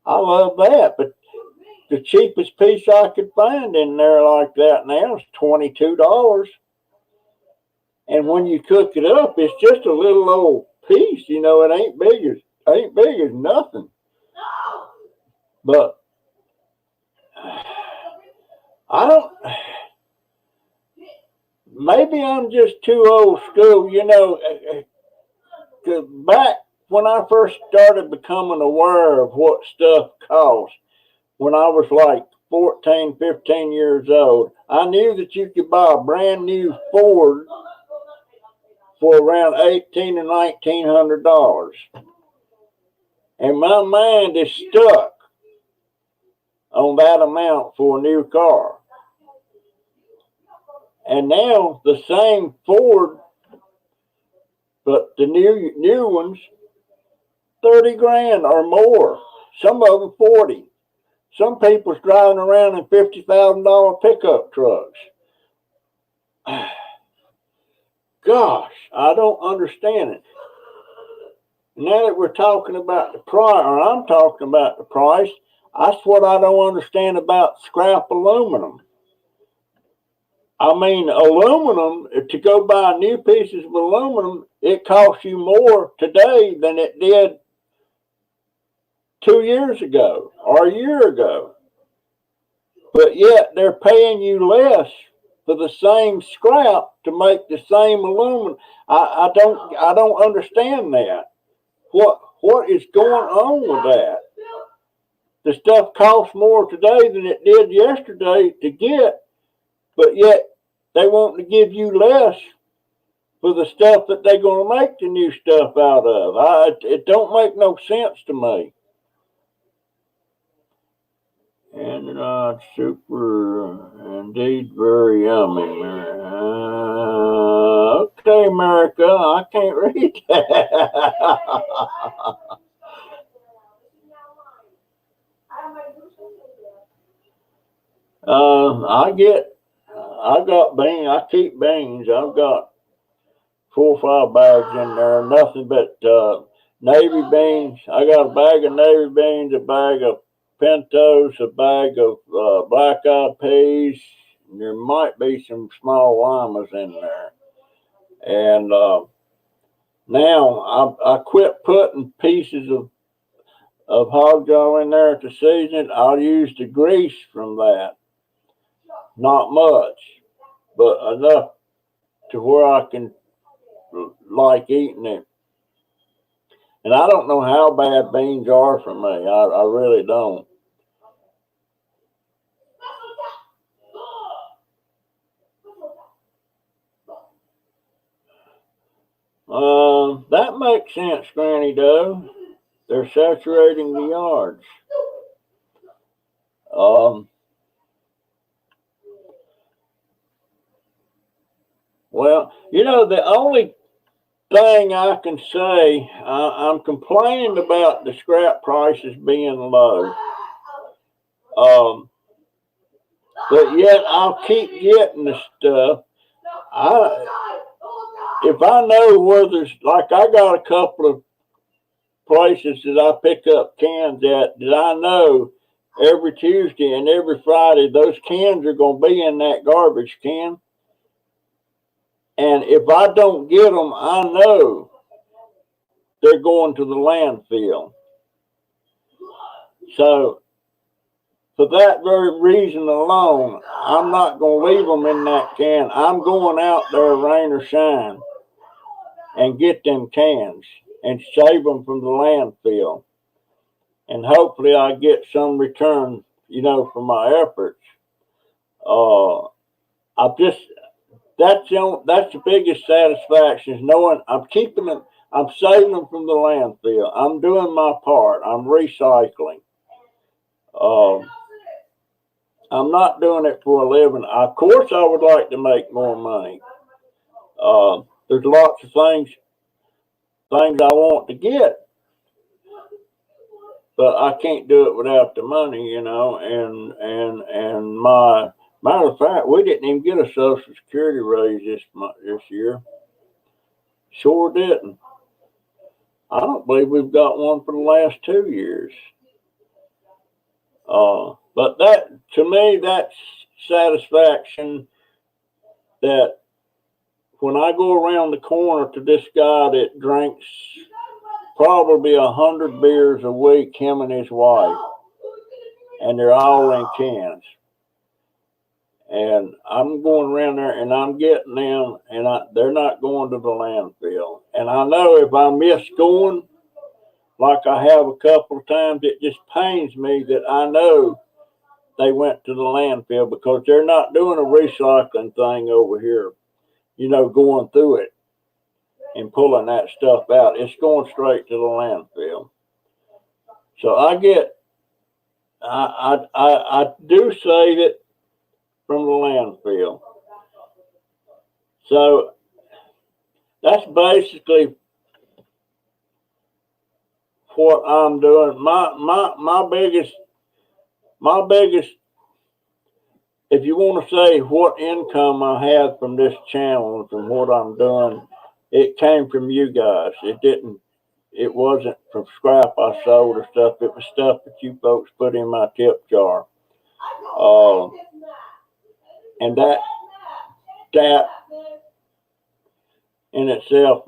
S1: I love that. But the cheapest piece I could find in there like that now is $22. And when you cook it up, it's just a little old piece. You know, it ain't big as nothing. But I don't. Maybe I'm just too old school. You know, back when I first started becoming aware of what stuff cost, when I was like 14, 15 years old, I knew that you could buy a brand new Ford for around $1,800 to $1,900. And my mind is stuck on that amount for a new car. And now the same Ford, but the new ones, 30 grand or more. Some of them 40. Some people's driving around in $50,000 pickup trucks. Gosh, I don't understand it. Now that we're talking about the price, or I'm talking about the price, that's what I don't understand about scrap aluminum. I mean, aluminum, to go buy new pieces of aluminum, it costs you more today than it did 2 years ago or a year ago. But yet they're paying you less for the same scrap to make the same aluminum. I don't understand that. What is going on with that? The stuff costs more today than it did yesterday to get, but yet they want to give you less for the stuff that they're going to make the new stuff out of. It don't make no sense to me. And super, indeed, very yummy. Okay, America, I can't read that. I got beans. I keep beans. I've got 4 or 5 bags in there. Nothing but navy beans. I got a bag of navy beans, a bag of pintos, a bag of black-eyed peas. There might be some small llamas in there. And now I quit putting pieces of hog jaw in there to season it. I'll use the grease from that. Not much, but enough to where I can like eating it. And I don't know how bad beans are for me. I really don't. That makes sense, Granny Doe. They're saturating the yards. Well, you know, the only thing I can say, I'm complaining about the scrap prices being low. But yet I'll keep getting the stuff. If I know where there's, like, I got a couple of places that I pick up cans at that I know every Tuesday and every Friday those cans are going to be in that garbage can. And if I don't get them, I know they're going to the landfill. So, for that very reason alone, I'm not going to leave them in that can. I'm going out there, rain or shine, and get them cans and save them from the landfill. And hopefully I get some return, you know, for my efforts. That's the biggest satisfaction is knowing I'm I'm saving them from the landfill. I'm doing my part. I'm recycling. Um, I'm not doing it for a living. Of course, I would like to make more money. There's lots of things I want to get, but I can't do it without the money, you know. And my matter of fact, we didn't even get a Social Security raise this year. Sure didn't. I don't believe we've got one for the last 2 years. But that, to me, that's satisfaction that when I go around the corner to this guy that drinks probably 100 beers a week, him and his wife, and they're all in cans. And I'm going around there and I'm getting them, and they're not going to the landfill. And I know if I miss going, like I have a couple of times, it just pains me that I know they went to the landfill because they're not doing a recycling thing over here, you know, going through it and pulling that stuff out. It's going straight to the landfill. So I do save it from the landfill. So that's basically what I'm doing. My biggest, if you want to say what income I had from this channel and from what I'm doing, it came from you guys. It wasn't from scrap I sold or stuff. It was stuff that you folks put in my tip jar. And that in itself,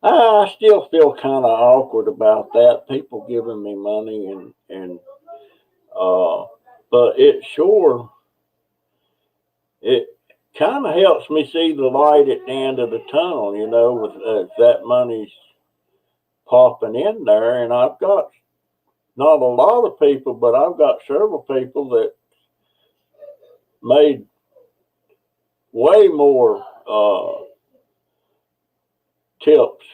S1: I still feel kind of awkward about that. People giving me money but it kind of helps me see the light at the end of the tunnel, you know, with that money's popping in there. And I've got not a lot of people, but I've got several people that made way more tips,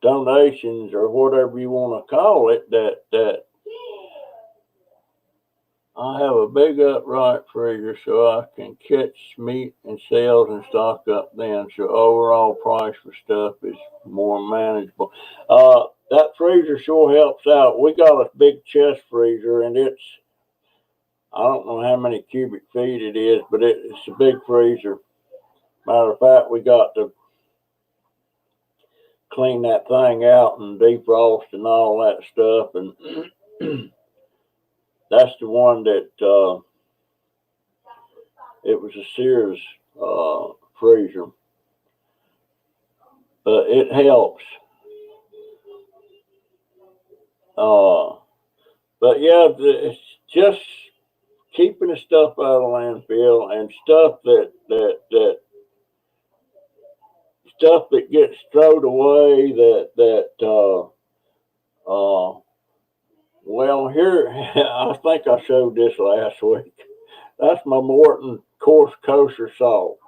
S1: donations, or whatever you want to call it, that I have a big upright freezer so I can catch meat and sales and stock up then, so overall price for stuff is more manageable. That freezer sure helps out. We got a big chest freezer, and I don't know how many cubic feet it is, but it's a big freezer. Matter of fact, we got to clean that thing out and defrost and all that stuff, and that's the one that it was a Sears freezer, but it helps. But yeah, it's just keeping the stuff out of the landfill and stuff that gets thrown away well, here, I think I showed this last week. That's my Morton coarse kosher salt.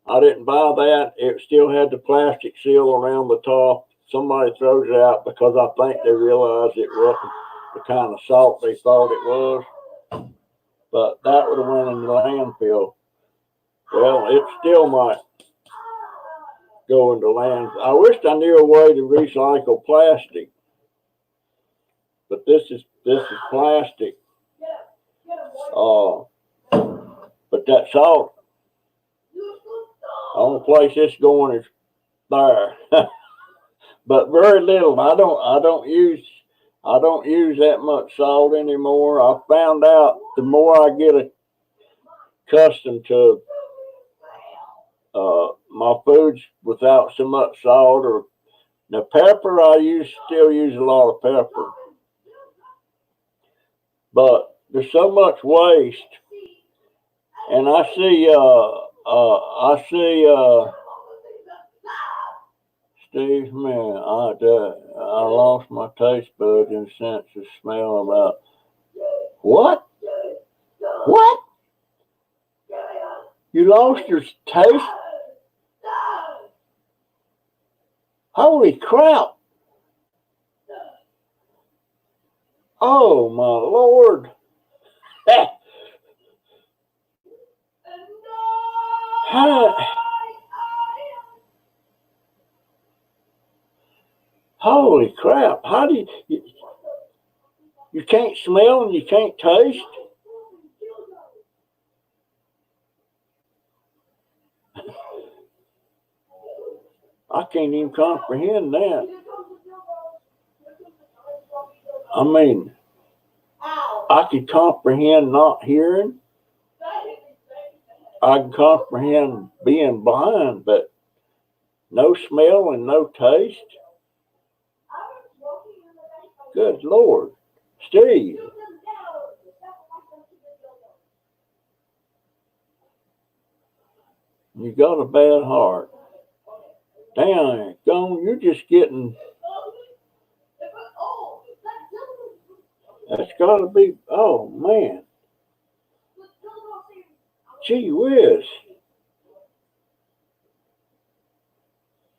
S1: I didn't buy that. It still had the plastic seal around the top. Somebody throws it out because I think they realized it wasn't the kind of salt they thought it was. But that would have went in the landfill. Well, it still might go into landfill. I wished I knew a way to recycle plastic. But this is plastic. But that salt, the only place it's going is there. But very little. I don't use that much salt anymore. I found out the more I get accustomed to my foods without so much salt, or the pepper, still use a lot of pepper. But there's so much waste, and I see Steve, man, I lost my taste buds and sense of smell about what? What? You lost your taste? Holy crap. Oh my Lord. Holy crap. How do you can't smell and you can't taste? I can't even comprehend that. I mean, I can comprehend not hearing. I can comprehend being blind, but no smell and no taste? Good Lord. Steve. You got a bad heart. Damn, Gone, you're just getting... That's got to be... Oh, man. Gee whiz.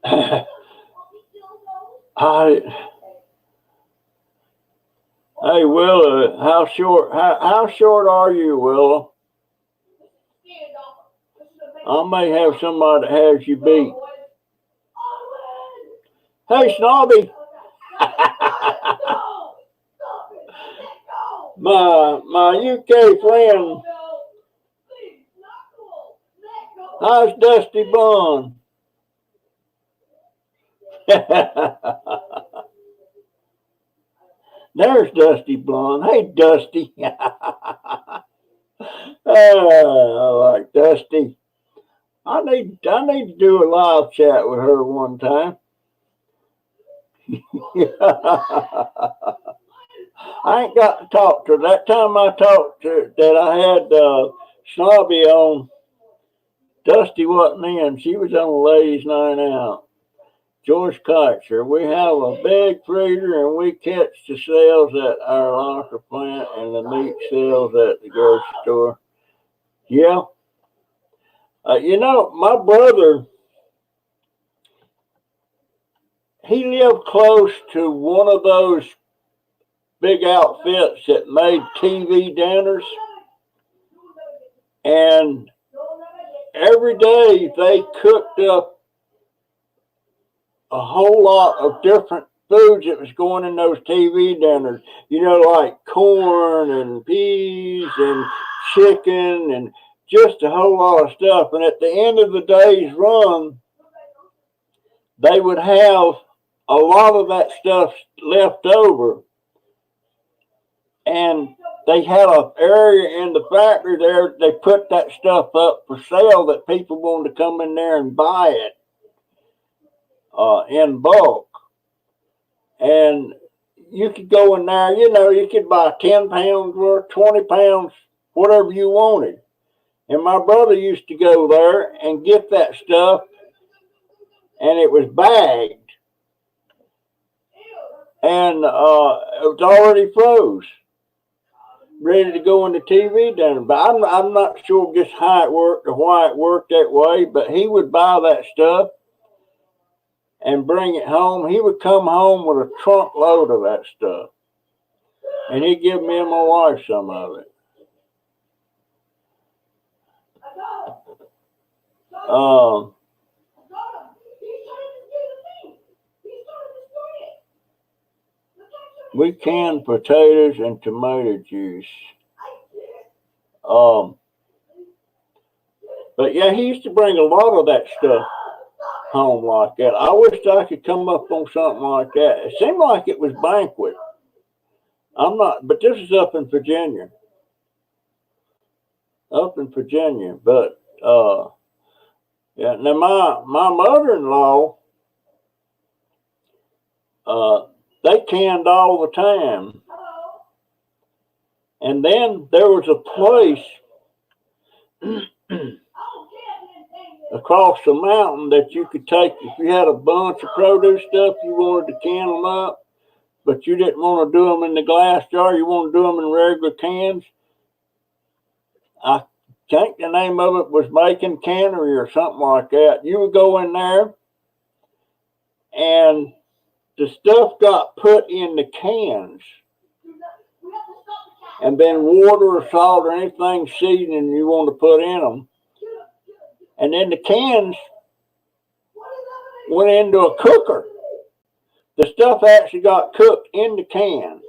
S1: Hey, Willa, how short are you, Willa? I may have somebody that has you beat. Hey, Snobby. my UK friend. How's Dusty Blonde? There's Dusty Blonde. Hey, Dusty. I like Dusty. I need to do a live chat with her one time. I ain't got to talk to her. That time I talked to her, that I had Snobby on, Dusty wasn't in. She was on a ladies' night out. George Kaiser. We have a big freezer and we catch the sales at our locker plant and the meat sales at the grocery store. Yeah. You know, my brother, he lived close to one of those big outfits that made TV dinners. And every day they cooked up a whole lot of different foods that was going in those TV dinners. You know, like corn and peas and chicken and just a whole lot of stuff. And at the end of the day's run, they would have a lot of that stuff left over. And they had an area in the factory there, they put that stuff up for sale that people wanted to come in there and buy it in bulk. And you could go in there, you know, you could buy 10 pounds worth, 20 pounds, whatever you wanted. And my brother used to go there and get that stuff, and it was bagged. And it was already froze, ready to go in the TV dinner. But I'm not sure just how it worked or why it worked that way, but he would buy that stuff and bring it home. He would come home with a trunk load of that stuff. And he'd give me and my wife some of it. We canned potatoes and tomato juice. But yeah, he used to bring a lot of that stuff home like that. I wished I could come up on something like that. It seemed like it was banquet. I'm not, but this is up in Virginia. Up in Virginia. But yeah, now my mother-in-law, they canned all the time. And then there was a place across the mountain that you could take, if you had a bunch of produce stuff, you wanted to can them up, but you didn't want to do them in the glass jar, you want to do them in regular cans. I think the name of it was Macon Cannery or something like that. You would go in there and the stuff got put in the cans, and then water or salt or anything seasoning you want to put in them, and then the cans went into a cooker. The stuff actually got cooked in the can.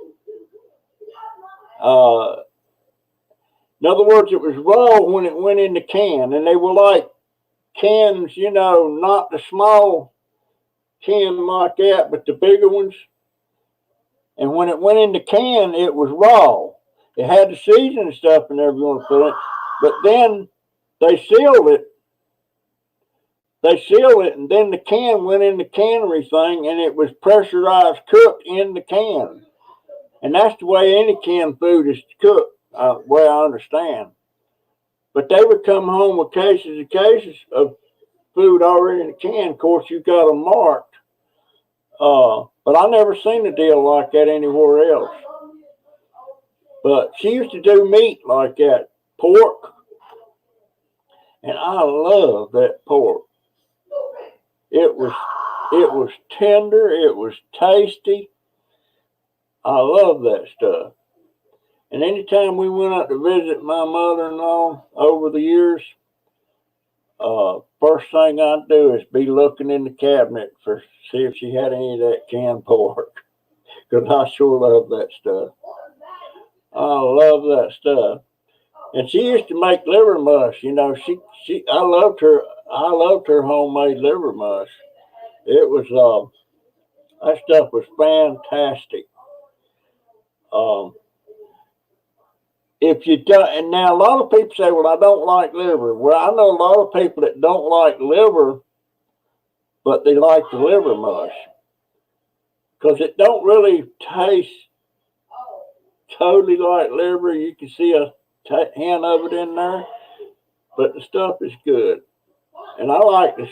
S1: In other words, it was raw when it went in the can, and they were like cans, you know, not the small can like that, but the bigger ones. And when it went in the can, it was raw. It had the seasoning stuff and everything you want to put in, but then they sealed it. They sealed it, and then the can went in the cannery thing, and it was pressurized cooked in the can. And that's the way any canned food is cooked, the way I understand. But they would come home with cases and cases of food already in the can. Of course, you got them marked. But I never seen a deal like that anywhere else. But she used to do meat like that, pork. And I love that pork. It was tender. It was tasty. I love that stuff. And anytime we went out to visit my mother-in-law over the years, first thing I'd do is be looking in the cabinet for see if she had any of that canned pork. Because I sure love that stuff. I love that stuff. And she used to make liver mush. You know, I loved her homemade liver mush. It was that stuff was fantastic. If you don't, and now a lot of people say, well, I don't like liver. Well, I know a lot of people that don't like liver, but they like the liver mush. Because it don't really taste totally like liver. You can see a hint of it in there, but the stuff is good. And I like to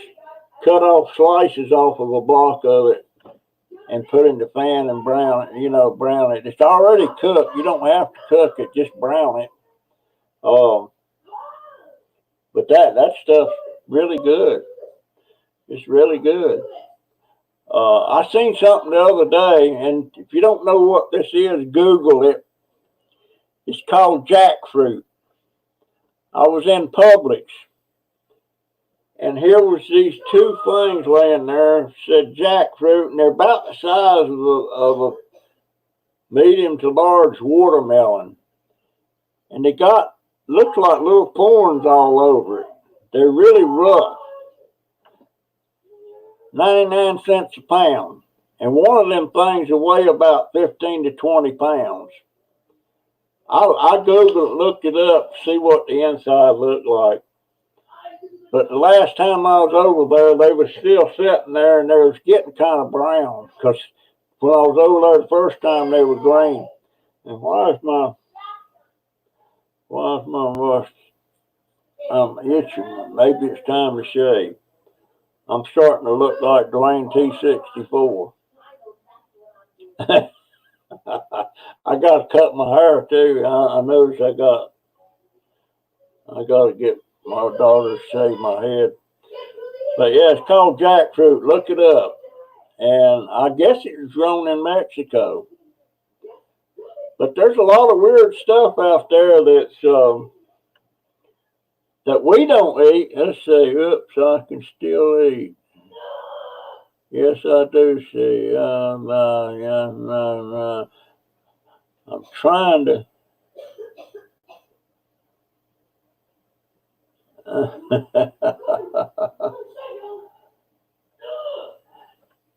S1: cut off slices off of a block of it and put it in the fan and brown it. It's already cooked. You don't have to cook it, just brown it. But that stuff's really good. It's really good. I seen something the other day, and if you don't know what this is, Google it. It's called jackfruit. I was in Publix, and here was these two things laying there, said jackfruit, and they're about the size of a medium to large watermelon. And they looks like little thorns all over it. They're really rough. 99 cents a pound. And one of them things will weigh about 15 to 20 pounds. I Googled it, looked it up, see what the inside looked like. But the last time I was over there, they were still sitting there, and they was getting kind of brown. Because when I was over there the first time, they were green. And why is my voice itching? Maybe it's time to shave. I'm starting to look like Dwayne T64. I got to cut my hair too. I noticed I got to get my daughter to shave my head. But yeah, it's called jackfruit. Look it up. And I guess it was grown in Mexico. But there's a lot of weird stuff out there that's that we don't eat. Let's see. Oops, I can still eat. Yes, I do see. I'm trying to.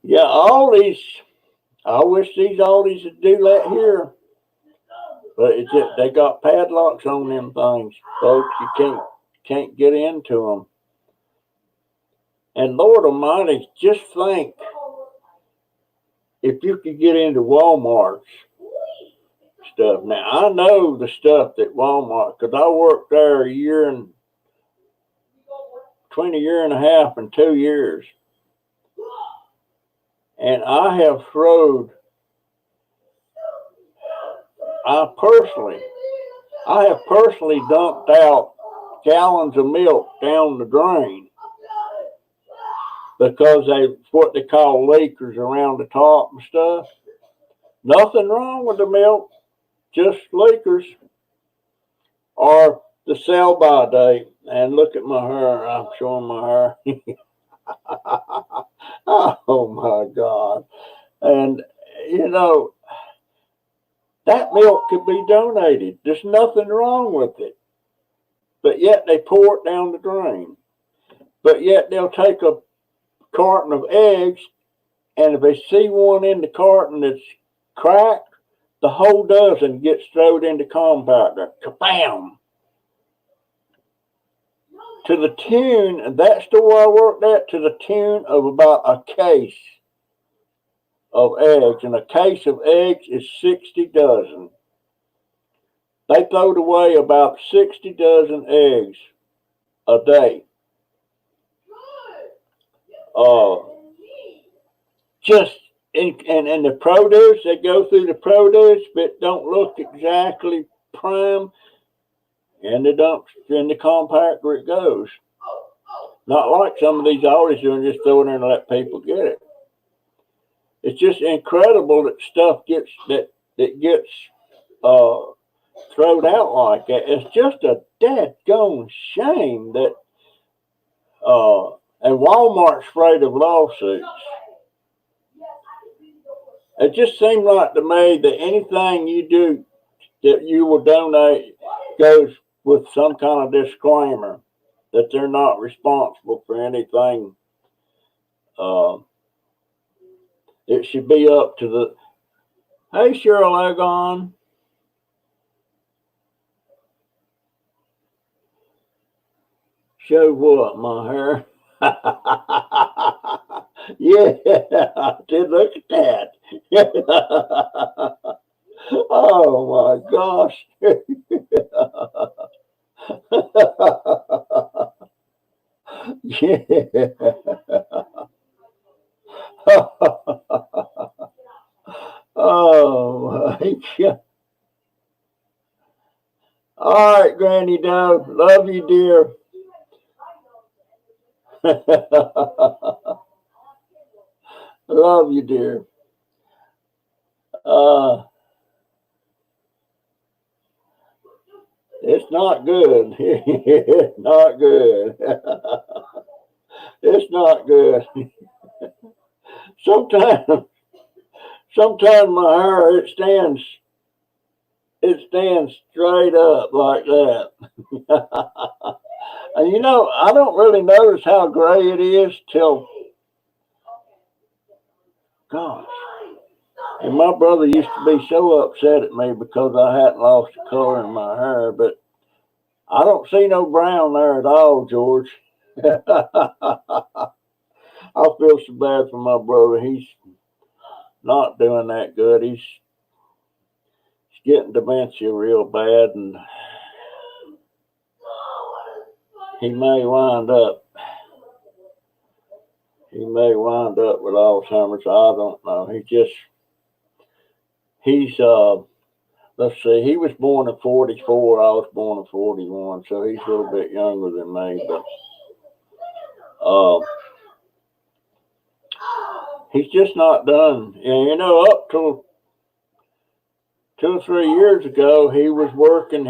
S1: Yeah, all these. I wish all these would do that here. But it's just, they got padlocks on them things, folks. You can't get into them. And Lord Almighty, just think if you could get into Walmart's stuff. Now, I know the stuff that Walmart, because I worked there between a year and a half and 2 years. And I have personally dumped out gallons of milk down the drain because they what they call leakers around the top and stuff. Nothing wrong with the milk, just leakers or the sell by date. And look at my hair. I'm showing my hair. Oh my God. And you know, that milk could be donated. There's nothing wrong with it. But yet they pour it down the drain. But yet they'll take a carton of eggs, and if they see one in the carton that's cracked, the whole dozen gets thrown into compactor. Kabam! To the tune, that store I worked at, to the tune of about a case of eggs. And a case of eggs is 60 dozen. They throwed away about 60 dozen eggs a day. Just and the produce, they go through the produce, but don't look exactly prime. And the dumps in the compactor it goes. Not like some of these always doing, just throw it in and let people get it. It's just incredible that stuff gets thrown out like that. It's just a dadgone shame that and Walmart's afraid of lawsuits. It just seemed like to me that anything you do that you will donate goes with some kind of disclaimer that they're not responsible for anything. It should be up to the. Hey, Cheryl Egon. Show what, my hair? Yeah, I did look at that. Oh my gosh. Yeah. Oh my God. All right, Granny Doe. Love you, dear. Love you, dear. It's not good. It's not good. It's not good. Sometimes my hair it stands straight up like that. And you know, I don't really notice how gray it is till, gosh. And my brother used to be so upset at me because I hadn't lost the color in my hair, but I don't see no brown there at all, George. I feel so bad for my brother. He's not doing that good. He's getting dementia real bad, and he may wind up with Alzheimer's. I don't know. He's let's see, he was born in 44, I was born in 41, so he's a little bit younger than me, but he's just not done. And you know, up till 2 or 3 years ago, he was working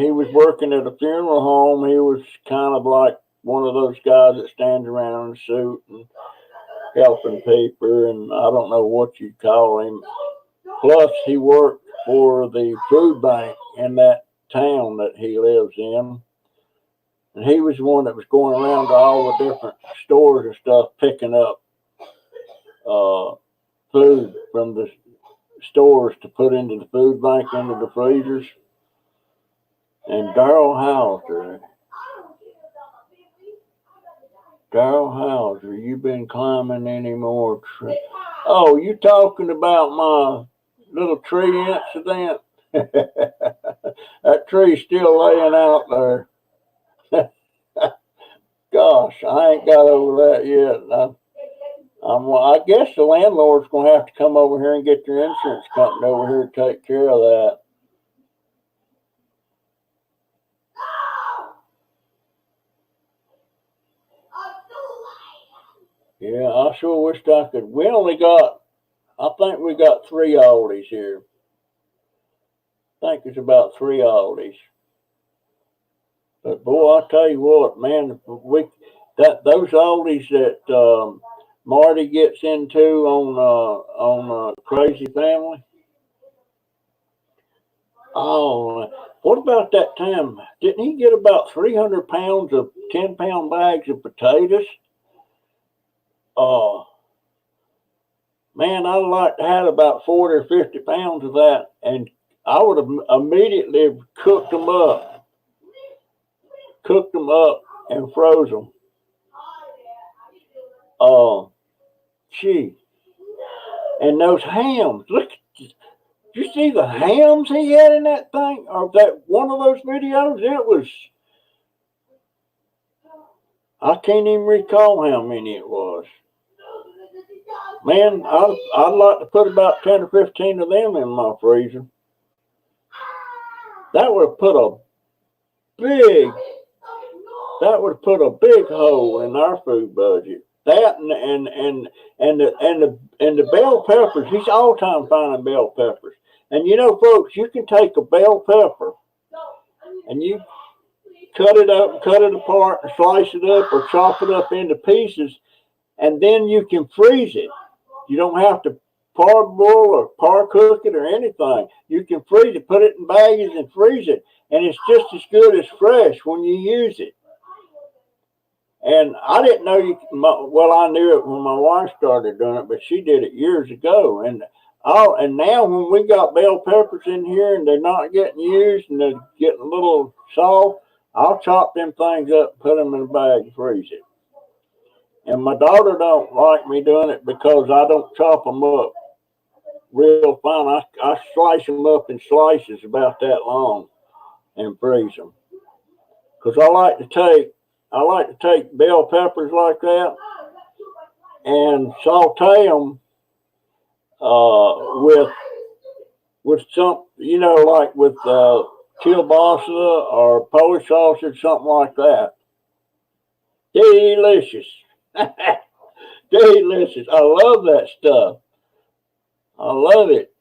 S1: at a funeral home. He was kind of like one of those guys that stands around in a suit and helping people, and I don't know what you'd call him. Plus, he worked for the food bank in that town that he lives in. And he was the one that was going around to all the different stores and stuff, picking up food from the stores to put into the food bank, into the freezers. And Darryl Hauser, you been climbing any more trees? Oh, you talking about my little tree incident? That tree's still laying out there. Gosh, I ain't got over that yet. I guess the landlord's going to have to come over here and get your insurance company over here to take care of that. Yeah, I sure wished I could. We only got, I think we got 3 Aldi's here. I think it's about 3 Aldi's. But boy, I tell you what, man, those Aldi's that Marty gets into on Crazy Family. Oh, what about that time? Didn't he get about 300 pounds of 10-pound bags of potatoes? Oh, man, I'd like to have about 40 or 50 pounds of that, and I would have immediately cooked them up, and froze them. Oh, gee, and those hams. Look, did you see the hams he had in that thing, or that one of those videos? It was. I can't even recall how many it was. Man, I'd like to put about 10 or 15 of them in my freezer. That would have put a big hole in our food budget. That and the bell peppers. He's all time finding bell peppers. And you know, folks, you can take a bell pepper and you cut it up, cut it apart, and slice it up, or chop it up into pieces, and then you can freeze it. You don't have to parboil or par cook it or anything. You can freeze it, put it in bags and freeze it, and it's just as good as fresh when you use it. And I didn't know well, I knew it when my wife started doing it, but she did it years ago. And now when we got bell peppers in here and they're not getting used and they're getting a little soft, I'll chop them things up, put them in a bag, and freeze it. And my daughter don't like me doing it because I don't chop them up real fine. I slice them up in slices about that long and freeze them. Because I like to take bell peppers like that and saute them with some, like with kielbasa or Polish sausage, something like that. Delicious. Delicious. I love that stuff. I love it.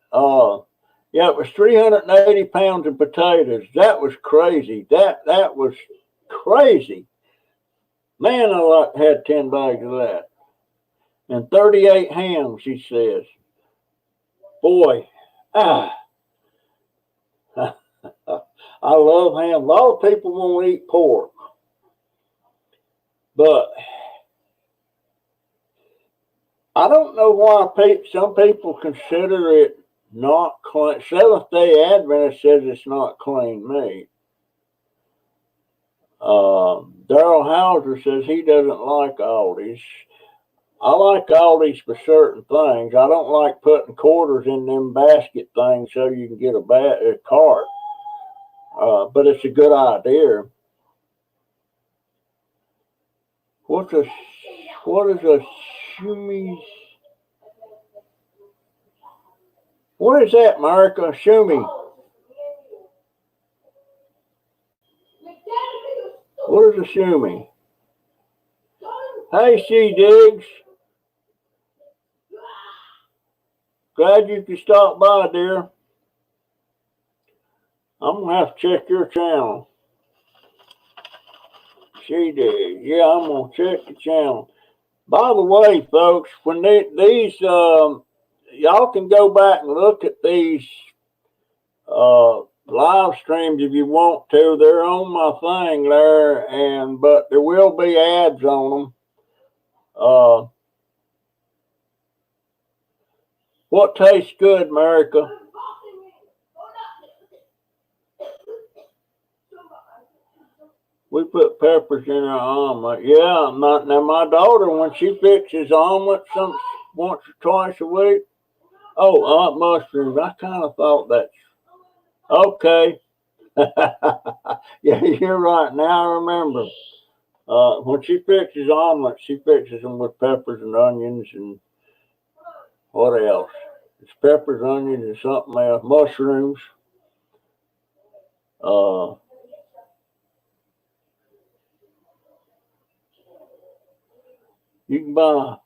S1: Yeah, it was 380 pounds of potatoes. That was crazy. That was crazy. Man, I had 10 bags of that. And 38 hams, she says. Boy, I love ham. A lot of people won't eat pork. But I don't know why some people consider it not clean. Seventh-day Adventist says it's not clean meat. Daryl Hauser says he doesn't like Aldi's. I like Aldi's for certain things. I don't like putting quarters in them basket things so you can get a cart. But it's a good idea. What is a shumi? What is that, America? Shumi. What is a shumi? Hey, She Diggs. Glad you could stop by, dear. I'm going to have to check your channel. She Diggs. Yeah, I'm going to check the channel. By the way, folks, when these, y'all can go back and look at these live streams if you want to. They're on my thing there, but there will be ads on them. What tastes good, America? We put peppers in our omelet. Yeah, now my daughter, when she fixes omelets once or twice a week. Oh, mushrooms. I kind of thought that's okay. Yeah, you're right. Now I remember. When she fixes omelets, she fixes them with peppers and onions and what else? It's peppers, onions, and something else. Mushrooms. You can buy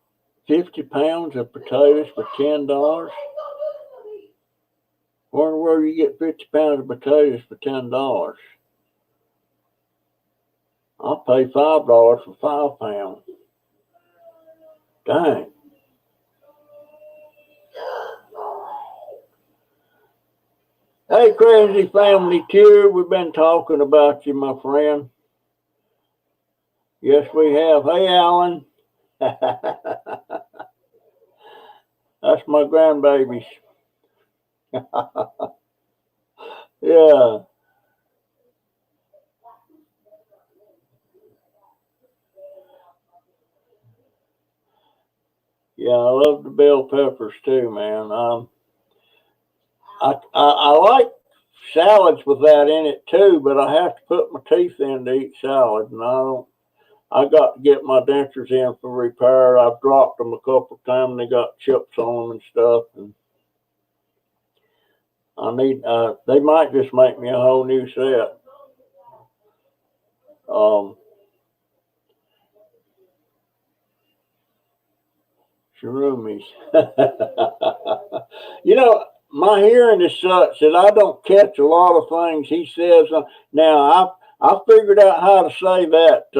S1: 50 pounds of potatoes for $10. Where in the world you get 50 pounds of potatoes for $10? I'll pay $5 for 5 pounds. Dang. Hey, Crazy Family Q, we've been talking about you, my friend. Yes, we have. Hey, Alan. That's my grandbabies. Yeah. Yeah, I love the bell peppers too, man. I like salads with that in it too, but I have to put my teeth in to eat salad, and I got to get my dentures in for repair. I've dropped them a couple of times, and they got chips on them and stuff, and I need. They might just make me a whole new set. Shroomies. You know, my hearing is such that I don't catch a lot of things he says. Now I figured out how to say that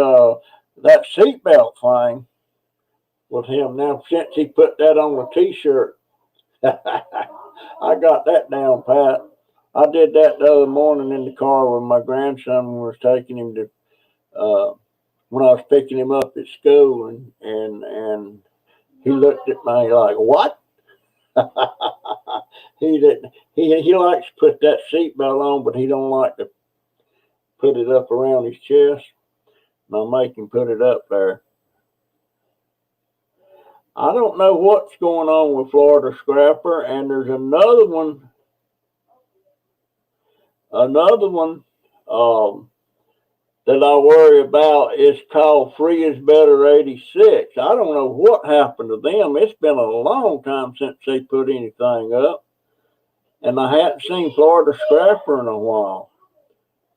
S1: seatbelt thing with him. Now since he put that on a T-shirt, I got that down pat. I did that the other morning in the car with my grandson when we was taking him to when I was picking him up at school, and he looked at me like, "What?" He didn't. He likes to put that seatbelt on, but he don't like to put it up around his chest. And I'll make him put it up there. I don't know what's going on with Florida Scrapper, and there's another one. That I worry about is called Free is Better 86. I don't know what happened to them. It's been a long time since they put anything up. And I hadn't seen Florida Scrapper in a while.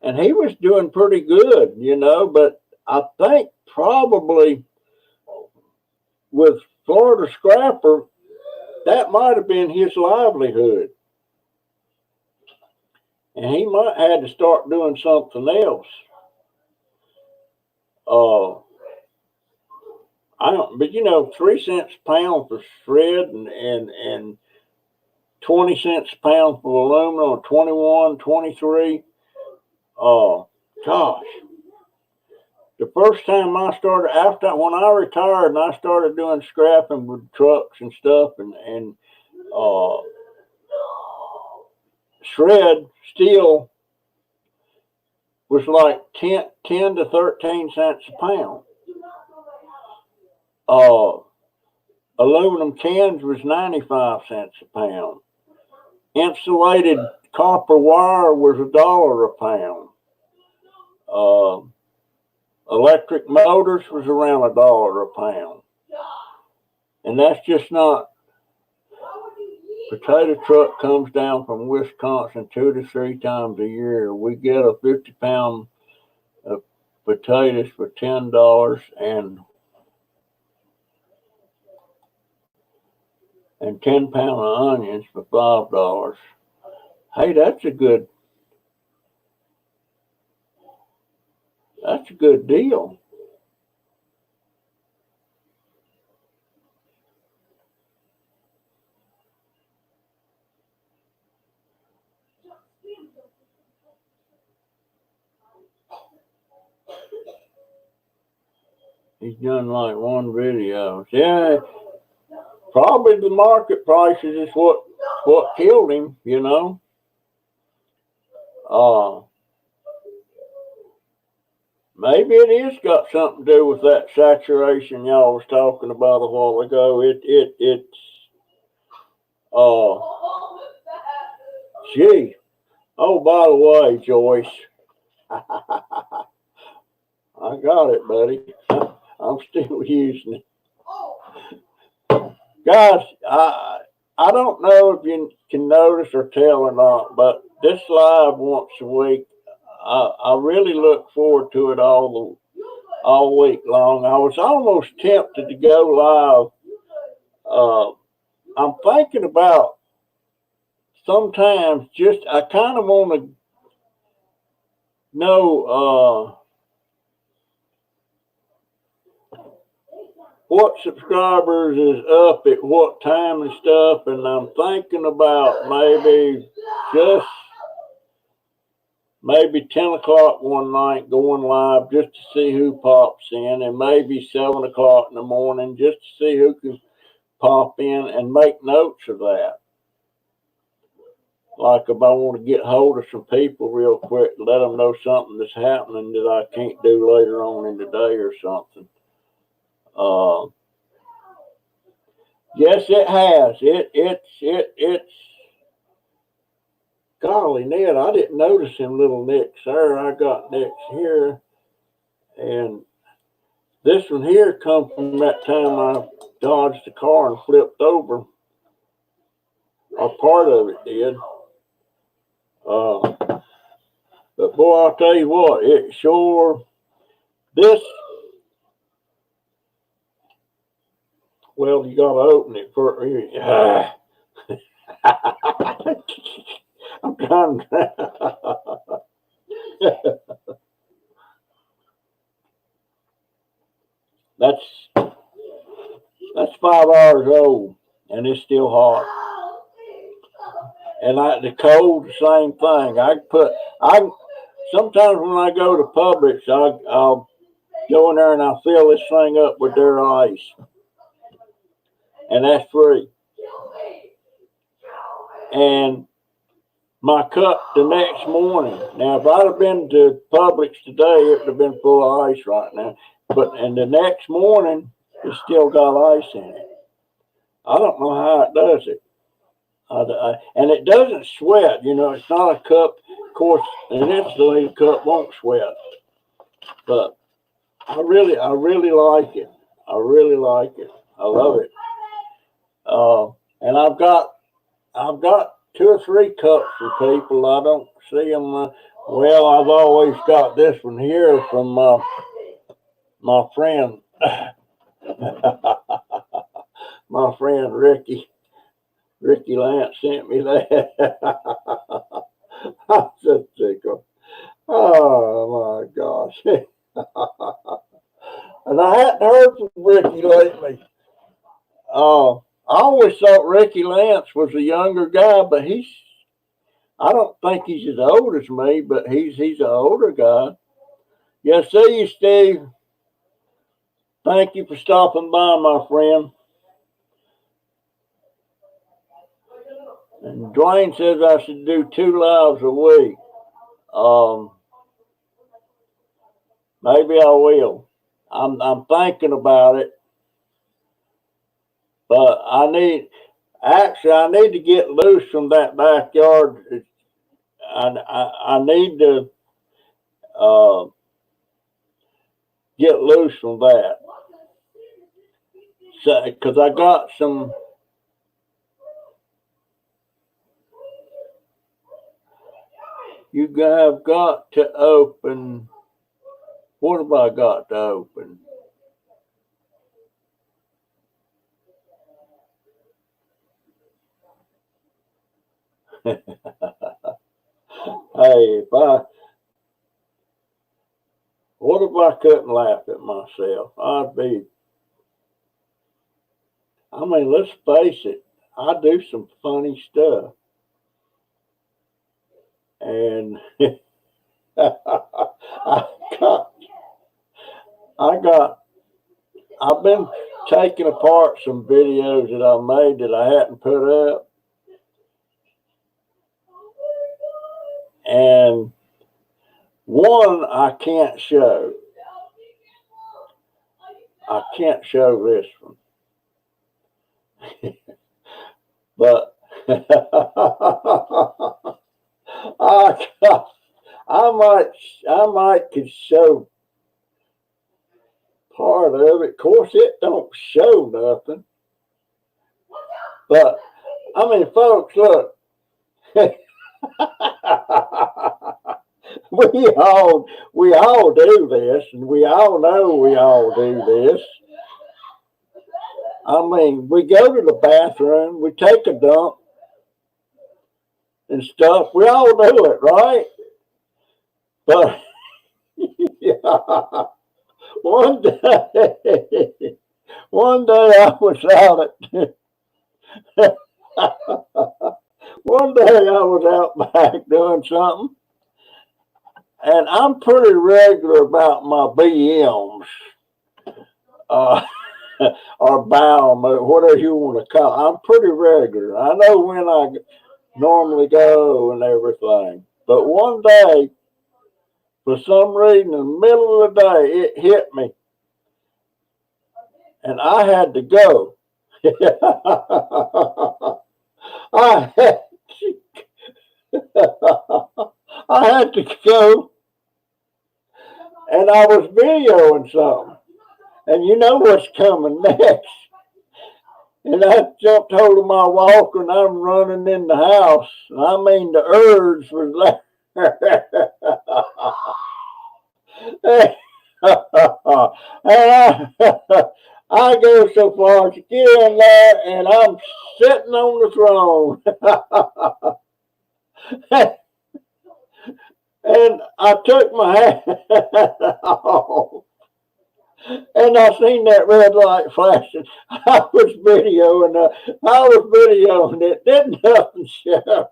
S1: And he was doing pretty good, but I think probably with Florida Scrapper, that might have been his livelihood. And he might have had to start doing something else. I don't, but 3 cents a pound for shred and 20 cents a pound for aluminum, 21, 23. Gosh. The first time I started, after when I retired and I started doing scrapping with trucks and stuff and shred steel was like 10 to 13 cents a pound. Aluminum cans was 95 cents a pound. Insulated copper wire was $1 a pound. Electric motors was around $1 a pound. And that's just not. Potato truck comes down from Wisconsin 2 to 3 times a year. We get a 50-pound of potatoes for $10 and 10 pounds of onions for $5. Hey, that's a good deal. He's done like one video. Yeah, probably the market prices is what killed him, Maybe it is got something to do with that saturation y'all was talking about a while ago. Gee. Oh, by the way, Joyce, I got it, buddy. I'm still using it. Guys, I don't know if you can notice or tell or not, but this live once a week, I really look forward to it all week long. I was almost tempted to go live I'm thinking about sometimes just I kind of want to know what subscribers is up at what time and stuff, and I'm thinking about maybe 10 o'clock one night going live just to see who pops in, and maybe 7 o'clock in the morning just to see who can pop in and make notes of that. Like if I want to get hold of some people real quick, let them know something that's happening that I can't do later on in the day or something. Yes, it has. It's golly, Ned, I didn't notice them little nicks there. I got nicks here, and this one here come from that time I dodged the car and flipped over. Or part of it did. But boy, I'll tell you what, it sure this. Well, you gotta open it for. I'm trying. That's 5 hours old, and it's still hot. And the cold, the same thing. Sometimes when I go to Publix, I'll go in there and I'll fill this thing up with their ice, and that's free. And my cup the next morning. Now, if I'd have been to Publix today, it would have been full of ice right now. And the next morning, it's still got ice in it. I don't know how it does it. And it doesn't sweat. You know, it's not a cup. Of course, an insulated cup won't sweat. But I really like it. I really like it. I love it. And I've got 2 or 3 cups for people. I don't see them. Well, I've always got this one here from my friend, my friend Ricky. Ricky Lance sent me that. I'm just tickled. Oh my gosh. And I hadn't heard from Ricky lately. I always thought Ricky Lance was a younger guy, but I don't think he's as old as me, but he's an older guy. Yes, see you, Steve. Thank you for stopping by, my friend. And Dwayne says I should do 2 lives a week. Maybe I will. I'm thinking about it, but I need to get loose from that backyard. I need to get loose from that. So, because I got some. You have got to open. What have I got to open? Hey, what if I couldn't laugh at myself? Let's face it, I do some funny stuff. And I've been taking apart some videos that I made that I hadn't put up. And one I can't show. I can't show this one. But I might could show part of it. Of course, it don't show nothing. But I mean, folks, look. we all do this, and we all know we all do this. I mean, we go to the bathroom, we take a dump and stuff. We all do it, right? But yeah, one day, one day I was out at, one day I was out back doing something, and I'm pretty regular about my BMs, uh, or Baum, or whatever you want to call it. I'm pretty regular. I know when I normally go and everything. But one day, for some reason, in the middle of the day, it hit me, and I had to go. I had, I had to go, and I was videoing something. And you know what's coming next. And I jumped hold of my walker and I'm running in the house. I mean, the urge was there. And I go so far as to get in there and I'm sitting on the throne. And I took my hat off. And I seen that red light flashing. I was videoing it. Didn't nothing show.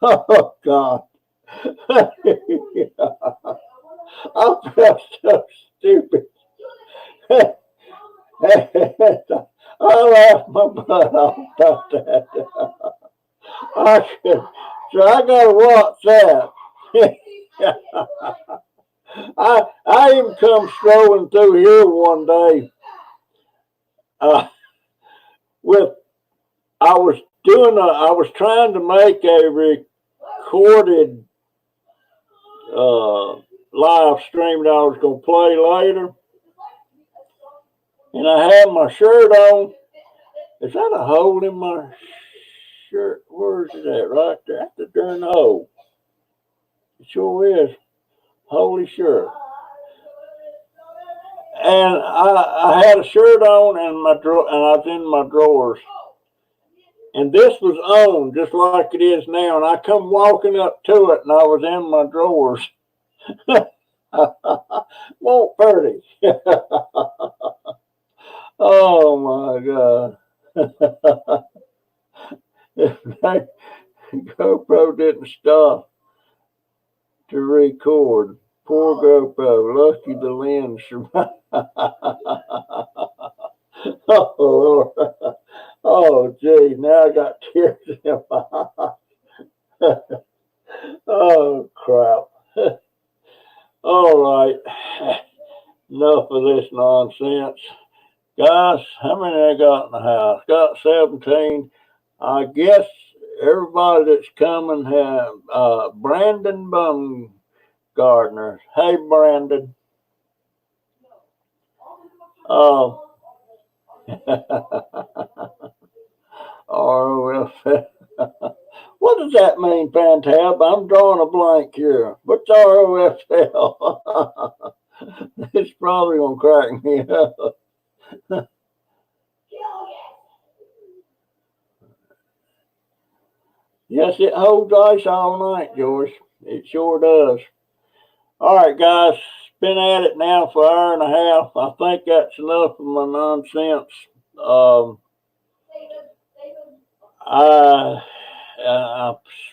S1: Oh God. I felt so stupid. I laughed my butt off about that. So I gotta watch that. I even come strolling through here one day with I was trying to make a recorded live stream that I was gonna play later, and I had my shirt on. Is that a hole in my shirt? Where is it at? Right there, at the darn hole. It sure is. Holy shirt. And I had a shirt on and and I was in my drawers. And this was on just like it is now. And I come walking up to it and I was in my drawers. Won't pretty. Oh my God. GoPro didn't stop to record. Poor GoPro. Lucky the lens survived. Oh Lord. Oh gee, now I got tears in my eyes. Oh crap. All right. Enough of this nonsense. Guys, how many I got in the house? Got 17. I guess everybody that's coming have Brandon Bumgardner. Hey Brandon. ROFL. What does that mean, Pantab? I'm drawing a blank here. What's ROFL? It's probably gonna crack me up. Yes, it holds ice all night, George. It sure does. All right, guys. Been at it now for an hour and a half. I think that's enough of my nonsense. I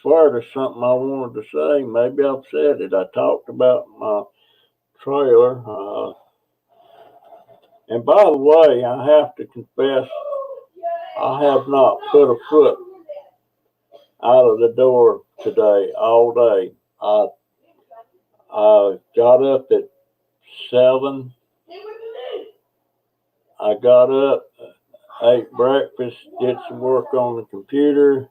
S1: swear there's something I wanted to say. Maybe I've said it. I talked about my trailer. And by the way, I have to confess, I have not put a foot out of the door today, all day. I got up at 7. I got up, ate breakfast, did some work on the computer,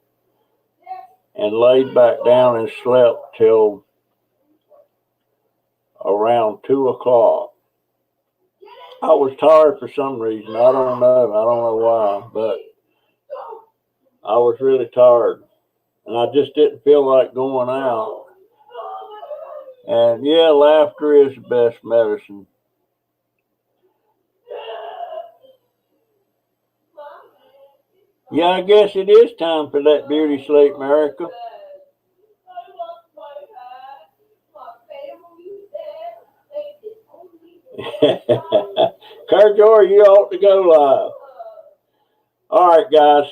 S1: and laid back down and slept till around 2 o'clock. I was tired for some reason. I don't know why, but I was really tired. And I just didn't feel like going out. And yeah, laughter is the best medicine. Yeah, I guess it is time for that beauty sleep, America. Kurt, you ought to go live. All right, guys.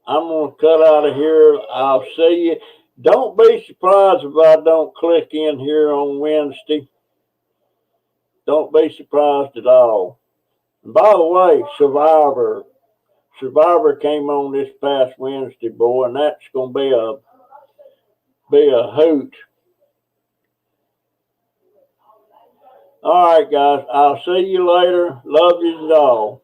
S1: I'm going to cut out of here. I'll see you. Don't be surprised if I don't click in here on Wednesday. Don't be surprised at all. And by the way, Survivor came on this past Wednesday, boy, and that's going to be a hoot. All right, guys. I'll see you later. Love you all.